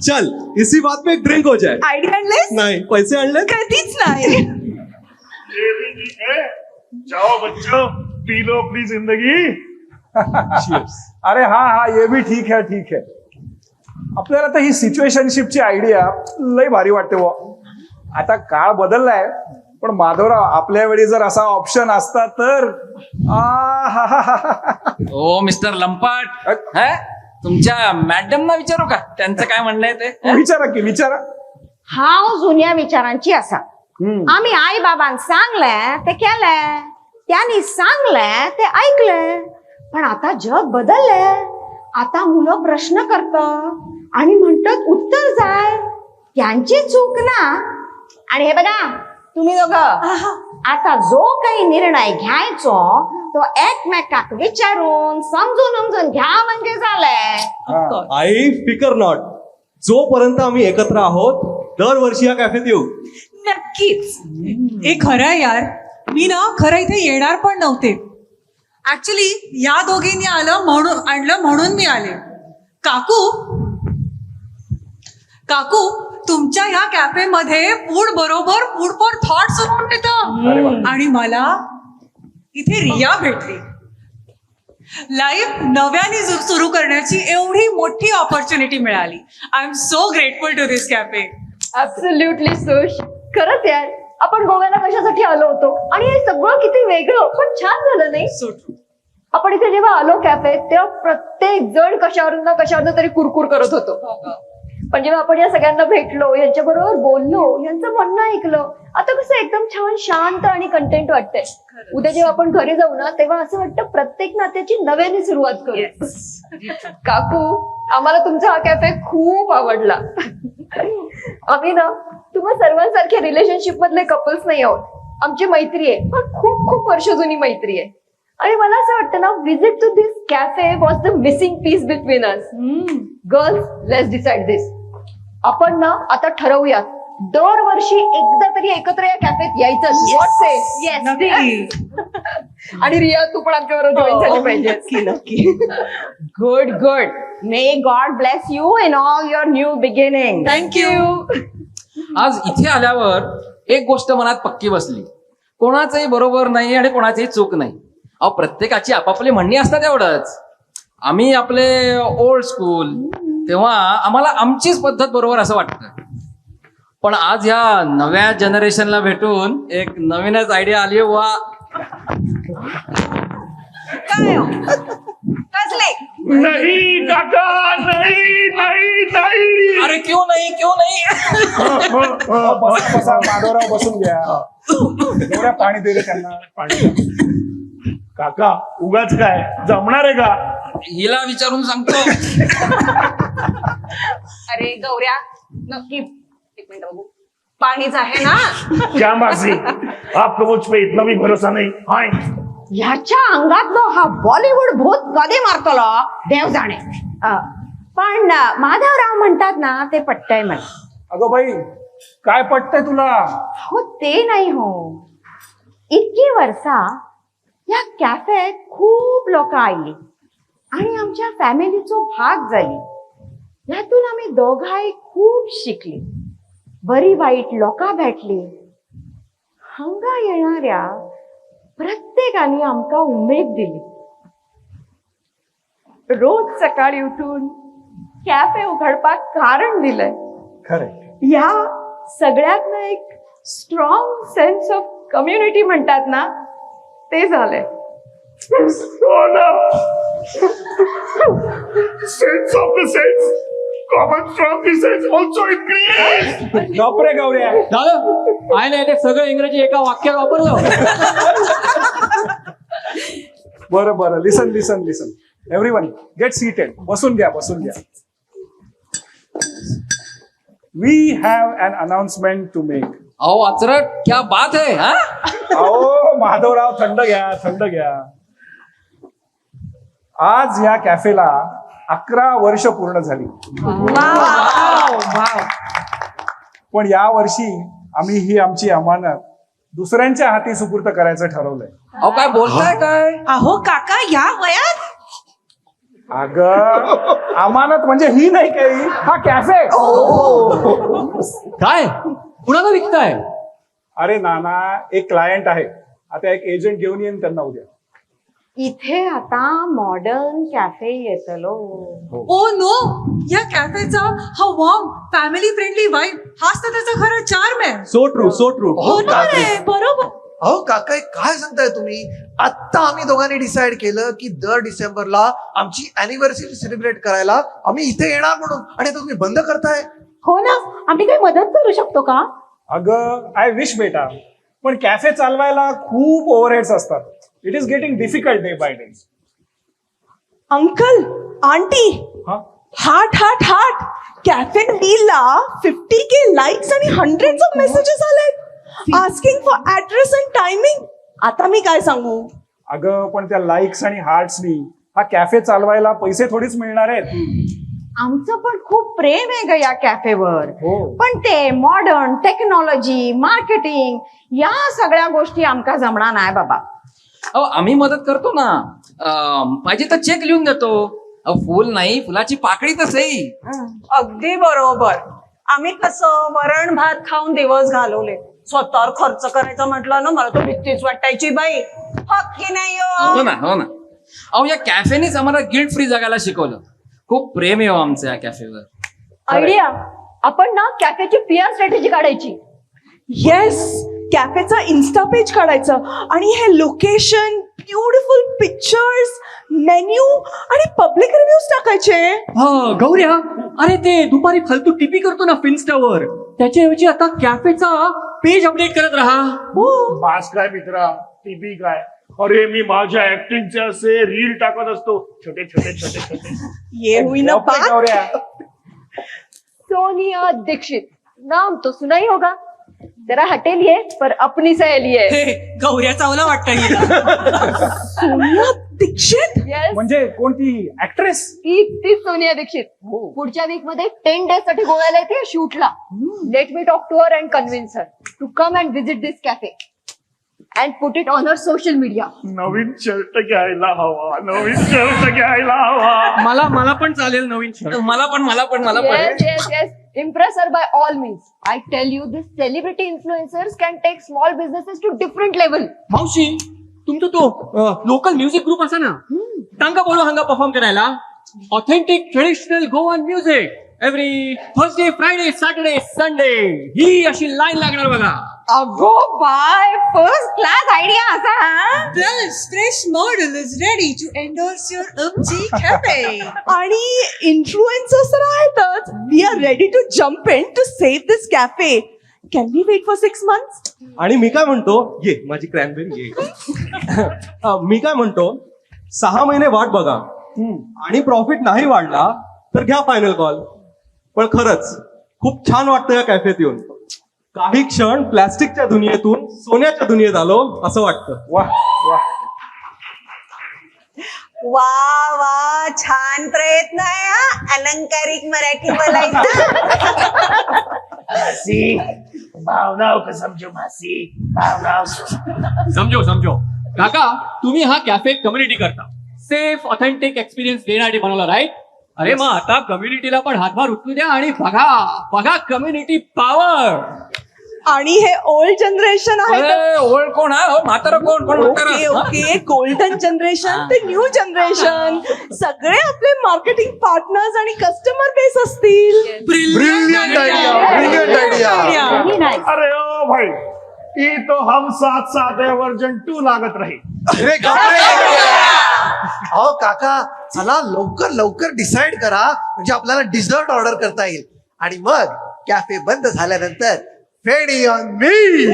चल, इसी बात पे एक drink हो जाए. Idea आणलेस? नहीं, पैसे आणले? कधीच नाही. ये भी ठीक है. जाओ बच्चों, पी लो अपनी जिंदगी. Cheers. अरे हा हा, ये भी ठीक है, ठीक है. आपल्याला तर ही सिच्युएशनशिपची आयडिया लय भारी वाटते बुवा. आता काळ बदललाय, पण माधवराव, आपल्या वेळी जर असा ऑप्शन असता तर ओ मिस्टर लंपाट, तुमच्या मॅडमना विचारू का त्यांचं काय म्हणणं आहे ते? विचारा की विचारा. हाव जुन्या विचारांची असा. आम्ही आई बाबांनी सांगलंय ते केलंय, त्यांनी सांगलंय ते ऐकलंय. पण आता जग बदललंय. आता मुलं प्रश्न करतात आणि म्हणतात उत्तर जाय. त्यांची चूक ना. आणि हे बघा, तुम्ही दोघं आता जो काही निर्णय घ्यायचो तो एकमेकाक विचारून समजून घ्या म्हणजे झालंय. आई, फिकर नॉट. जोपर्यंत आम्ही एकत्र आहोत, दरवर्षी या कॅफेत येऊ. नक्कीच. हे खरं आहे यार, मी ना खरं इथे येणार पण नव्हते. ऍक्च्युली या दोघींनी आणलं म्हणून मी आले. काकू, तुमच्या ह्या कॅफेमध्ये फूड फॉर थॉट म्हणून येतं. आणि मला इथे रिया भेटली. लाईफ नव्याने सुरू करण्याची एवढी मोठी ऑपॉर्च्युनिटी मिळाली. I am so grateful to this cafe. Absolutely Sush. खरंच यार, आपण गोव्याला कशासाठी आलो होतो आणि हे सगळं किती वेगळं पण छान झालं नाही? So true. आपण इथे जेव्हा आलो कॅफेत तेव्हा प्रत्येक जण कशावरून तरी कुरकुर करत होतो. पण जेव्हा आपण या सगळ्यांना भेटलो, यांच्याबरोबर बोललो, यांचं म्हणणं ऐकलं, आता कसं एकदम छान शांत आणि कंटेंट वाटतंय. उद्या जेव्हा आपण घरी जाऊ ना, तेव्हा असं वाटतं प्रत्येक नात्याची नव्याने सुरुवात करू. काकू, आम्हाला तुमचा हा कॅफे खूप आवडला. आम्ही ना तुम्हा सर्वांसारख्या रिलेशनशिप मधले कपल्स नाही आहोत. आमची मैत्री आहे, पण खूप खूप वर्ष जुनी मैत्री आहे. आणि मला असं वाटतं ना, visit to this cafe was the missing piece between us. Girls, let's decide this. आपण ना आता ठरवूयात, दरवर्षी एकदा तरी एकत्र या कॅफेत यायचं. What say? येस. आणि रिया, तू पण आमच्याबरोबर जॉईन झाली पाहिजे. नक्की. Good good. May God bless you in all your new beginning. Thank you. आज इथे आल्यावर एक गोष्ट मनात पक्की बसली, कोणाचंही बरोबर नाही आणि कोणाचीही चूक नाही. अहो, प्रत्येकाची आपापली म्हणणी असतात एवढंच. आम्ही आपले ओल्ड स्कूल, तेव्हा आम्हाला आमचीच पद्धत बरोबर असं वाटतं. पण आज ह्या नव्या जनरेशनला भेटून एक नवीनच आयडिया आली. वा, काय कसले? नहीं काका, नहीं. अरे क्यों नाही? बसा माधवराव, बसून घ्या. एवढ्या पाणी दे रे त्यांना. पाणी. काका, उगाच काय जमणार आहे का? हिला विचारून सांगतो. अरे गौऱ्या, नक्की एक मिनिट बघू. पाणीच आहे ना? क्या मासी, आपको मुझ पे इतना भी भरोसा नहीं? हाय, ह्याच्या अंगात हा बॉलिवूड भूत कधी मारतलो देव जाणे. पण माधवराव म्हणतात ना, ते पटतंय मला. अगं बाई, काय पटतंय तुला? हो ते नाही हो. इतकी वर्षा या कॅफेत खूप लोक आली आणि आमच्या फॅमिलीचो भाग झाली. यातून आम्ही दोघांय खूप शिकली, बरी वाईट लोका भेटली. हांगा येणाऱ्या प्रत्येकाने आमका उमेद दिली. रोज सकाळी उठून कॅफे उघडपाक कारण दिलंय. खरंय. या सगळ्यातनं एक स्ट्रॉंग सेन्स ऑफ कम्युनिटी म्हणतात ना, ते झालंय. Oh no! Sense of the sense, common from the sense also increased. गप रे गौऱ्या. झालं आहे नाही ते सगळं इंग्रजी एका वाक्यात वापरलं. बरं बरं, listen listen listen everyone, get seated. बसून घ्या, बसून घ्या. We have an announcement to make. अहो अचरट, क्या बात है हा. अहो माधवराव, थंड घ्या, थंड घ्या. आज या कॅफेला 11 वर्ष पूर्ण झाली. पण या वर्षी आम्ही ही आमची अमानत दुसऱ्यांच्या हाती सुपूर्द करायचं ठरवलंय. अहो काय बोलताय काय. अहो काका, या वयात अगं अमानत म्हणजे ही नाही काही, हा कॅफे. काय कुणाला विकताय. अरे नाना, एक क्लायंट आहे, आता एक एजंट घेऊन येईन त्यांना उद्या. इथे आता मॉडर्न कॅफे येतलो. ओ नो, या कॅफेचा हा वॉर्म फॅमिली फ्रेंडली वाईब हाच तर त्याचा खरं चार्म आहे. So true, so true. बरोबर. अहो काका, काय सांगताय तुम्ही. आत्ता आम्ही दोघांनी डिसाइड केलं की दर डिसेंबरला आमची अॅनिव्हर्सरी सेलिब्रेट करायला आम्ही इथे येणार म्हणून, आणि आता तुम्ही बंद करताय. हो ना, आम्ही काही मदत करू शकतो का. अगं आय विश बेटा, पण कॅफे चालवायला खूप ओव्हरहेड्स असतात. It is getting difficult day by day. Uncle, aunty, heart heart heart. Cafe नीलला 50K लाईक्स आणि हंड्रेड्स ऑफ मेसेजेस आलेत asking for address and timing. आता मी काय सांगू. अगं पण त्या लाईक्स आणि हार्ट्सनी हा कॅफे चालवायला पैसे थोडीच मिळणार आहेत. आमचं पण खूप प्रेम आहे ग या कॅफेवर. हो. पण ते मॉडर्न टेक्नॉलॉजी, मार्केटिंग या सगळ्या गोष्टी आमका जमणार नाही बाबा. अहो आम्ही मदत करतो ना. पाहिजे तर चेक लिहून देतो. अहो फुल नाही, फुलाची पाकळी तर सही. अगदी बरोबर. आम्ही कसं वरण भात खाऊन दिवस घालवले, स्वतःवर खर्च करायचा म्हटलं ना, मला तर भीतीच वाटायची बाई. हक्की नाही हो ना, हो ना. अहो या कॅफेनेच आम्हाला गिल्ट फ्री जगायला शिकवलं. खूप प्रेम आहे आमचं या कॅफेवर. आयडिया, आपण ना कॅफेची PR स्ट्रॅटेजी काढायची. येस, कॅफेचा इन्स्टा पेज काढायचं आणि हे लोकेशन, ब्युटिफुल पिक्चर्स, मेन्यू आणि पब्लिक रिव्ह्यूज टाकायचे. हा गौऱ्या, अरे ते दुपारी फालतू टिपी करतो ना फिन्स्टावर, त्याच्याऐवजी आता कॅफेचा पेज अपडेट करत राहा. बास काय मित्रा, टीव्ही काय. अरे मी माझ्या ऍक्टिंगचे असे रील टाकत असतो, छोटे छोटे छोटे छोटे. ये हुई ना बात. गौऱ्या, सोनिया दीक्षित नाम तो सुना ही होगा. जरा हटेलिए पर अपनी सहेली है. हे गौऱ्या चावला वाटतं हिला. सोनिया दीक्षित. Yes. म्हणजे कोणती ऍक्ट्रेस. ती सोनिया दीक्षित पुढच्या वीक मध्ये 10 days साठी गोव्याला येते शूटला. Let me talk to her and convince her to come and visit this cafe and put it on her social media. नवीन शर्ट घ्यायला हवा, नवीन शर्ट घ्यायला हवा. मला पण चालेल नवीन शर्ट. मला पण. Yes. Impress her by all means. I tell you, these celebrity influencers can take small businesses to different level. मावशी, तुमचा तो लोकल म्युझिक ग्रुप असा ना, तांका बोलवा हांगा परफॉर्म करायला. Authentic traditional Goan music every Thursday, Friday, Saturday, Sunday, ही अशी लाईन लागणार बघा. अगो बाय, फर्स्ट क्लास आयडिया असा. Plus, fresh model is ready to endorse your MG cafe. आणि इन्फ्लुएन्सर्स तर आहेतच. We are ready to jump in to save this cafe. Can we wait for 6 months? आणि मी काय म्हणतो, ये माझी क्रॅनबेरी ये. मी काय म्हणतो, 6 महिने वाट बघा आणि प्रॉफिट नाही वाढला तर घ्या फायनल कॉल. पण खरंच खूप छान वाटतं या कॅफेत येऊन. काही क्षण प्लॅस्टिकच्या दुनियेतून सोन्याच्या दुनियेत आलो असं वाटतं. वा वा. वा वा, छान प्रयत्न आहे हा अलंकारिक मराठी बोलायचा. मासी, भावनाओं को समझो मासी, भावनाओं को. समजो काका तुम्ही हा कॅफे कम्युनिटी करता, सेफ ऑथेंटिक एक्सपिरियन्स देण्यासाठी बनवला, राईट? अरे मग आता कम्युनिटीला पण हातभार उचलू द्या आणि बघा बघा कम्युनिटी पॉवर. आणि हे ओल्ड जनरेशन आहे तर ओल्ड कोण आहे? म्हातारं कोण? कोण ओके म्हातारं? ओके गोल्डन जनरेशन ते न्यू जनरेशन सगळे आपले मार्केटिंग पार्टनर्स आणि कस्टमर बेस असतील. Brilliant idea. अरे ओ भाई, ये तो हम साथ साथ है वर्जन 2 लागत रही. अरे अहो काका, चला लवकर लवकर डिसाइड करा, म्हणजे आपल्याला डिझर्ट ऑर्डर करता येईल. आणि मग कॅफे बंद झाल्यानंतर फेडी ऑन मी.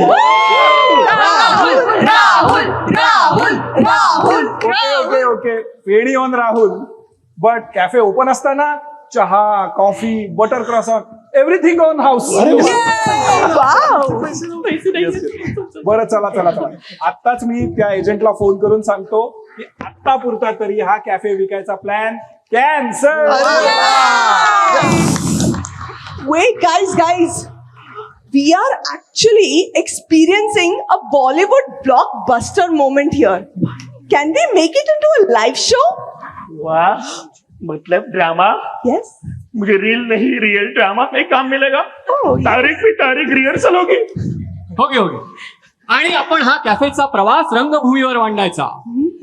ओके ओके, फेडी on Rahul. But cafe open असताना चहा, coffee, butter croissant, everything on house. बरं चला चला चला, आत्ताच मी त्या एजंटला फोन करून सांगतो की आत्ता पुरता तरी हा कॅफे विकायचा plan cancel. Wait, guys. We are actually experiencing a Bollywood blockbuster moment here. Can we make it into a live show? वाह, मतलब ड्रामा. Yes. मुझे रील नहीं, रियल ड्रामा में काम मिलेगा. तारीख पे तारीख रिहर्सल होगी. ओके. आणि आपण हा कॅफेचा प्रवास रंगभूमीवर मांडायचा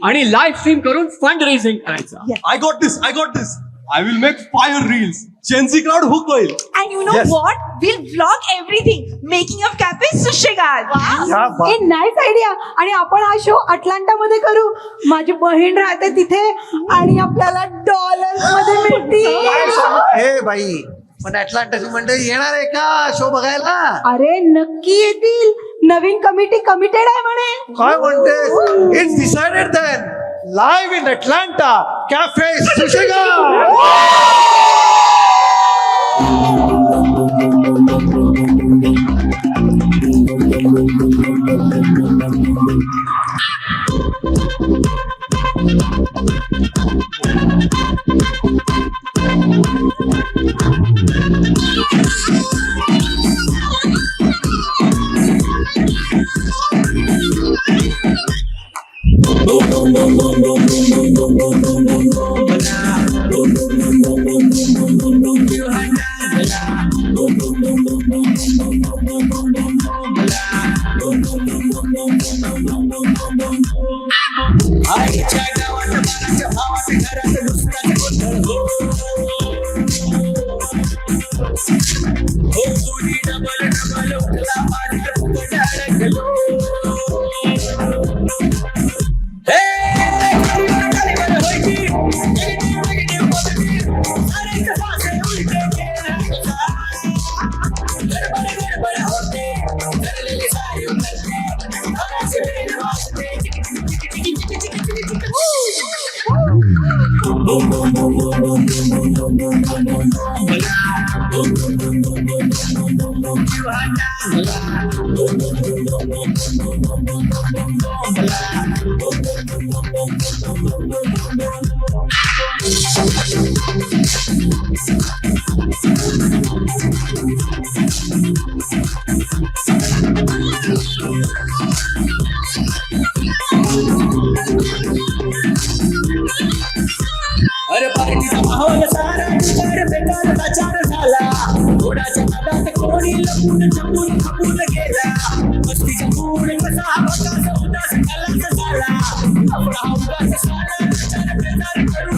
आणि लाईव्ह स्ट्रीम करून फंड रेझिंग करायचा. I got this. I will make fire reels. Gen Z crowd hook होईल. And you know what? We'll vlog everything. Making of cafe Sushigal. Nice idea. आणि आपण हा शो अटलांटा मध्ये करू. माझी बहीण राहते तिथे आणि आपल्याला डॉलर्स मध्ये मिळतील. हे बाई, पण अटलांटाची मंडळी येणार आहे का शो बघायला? अरे नक्की येतील. नवीन कमिटी कमिटेड आहे म्हणे. काय म्हणते? It's decided then. Live in Atlanta, cafe सुशिगाल. अरे पार्टीचा माहोल सारा डीजर बेकार प्रचार झाला. घोडाच्या नादात कोणी लपून छपून खपून गेला. मस्तीचा मूड कसा बघा उदास झाला. आपला उदास झाला, विचार बेजार करून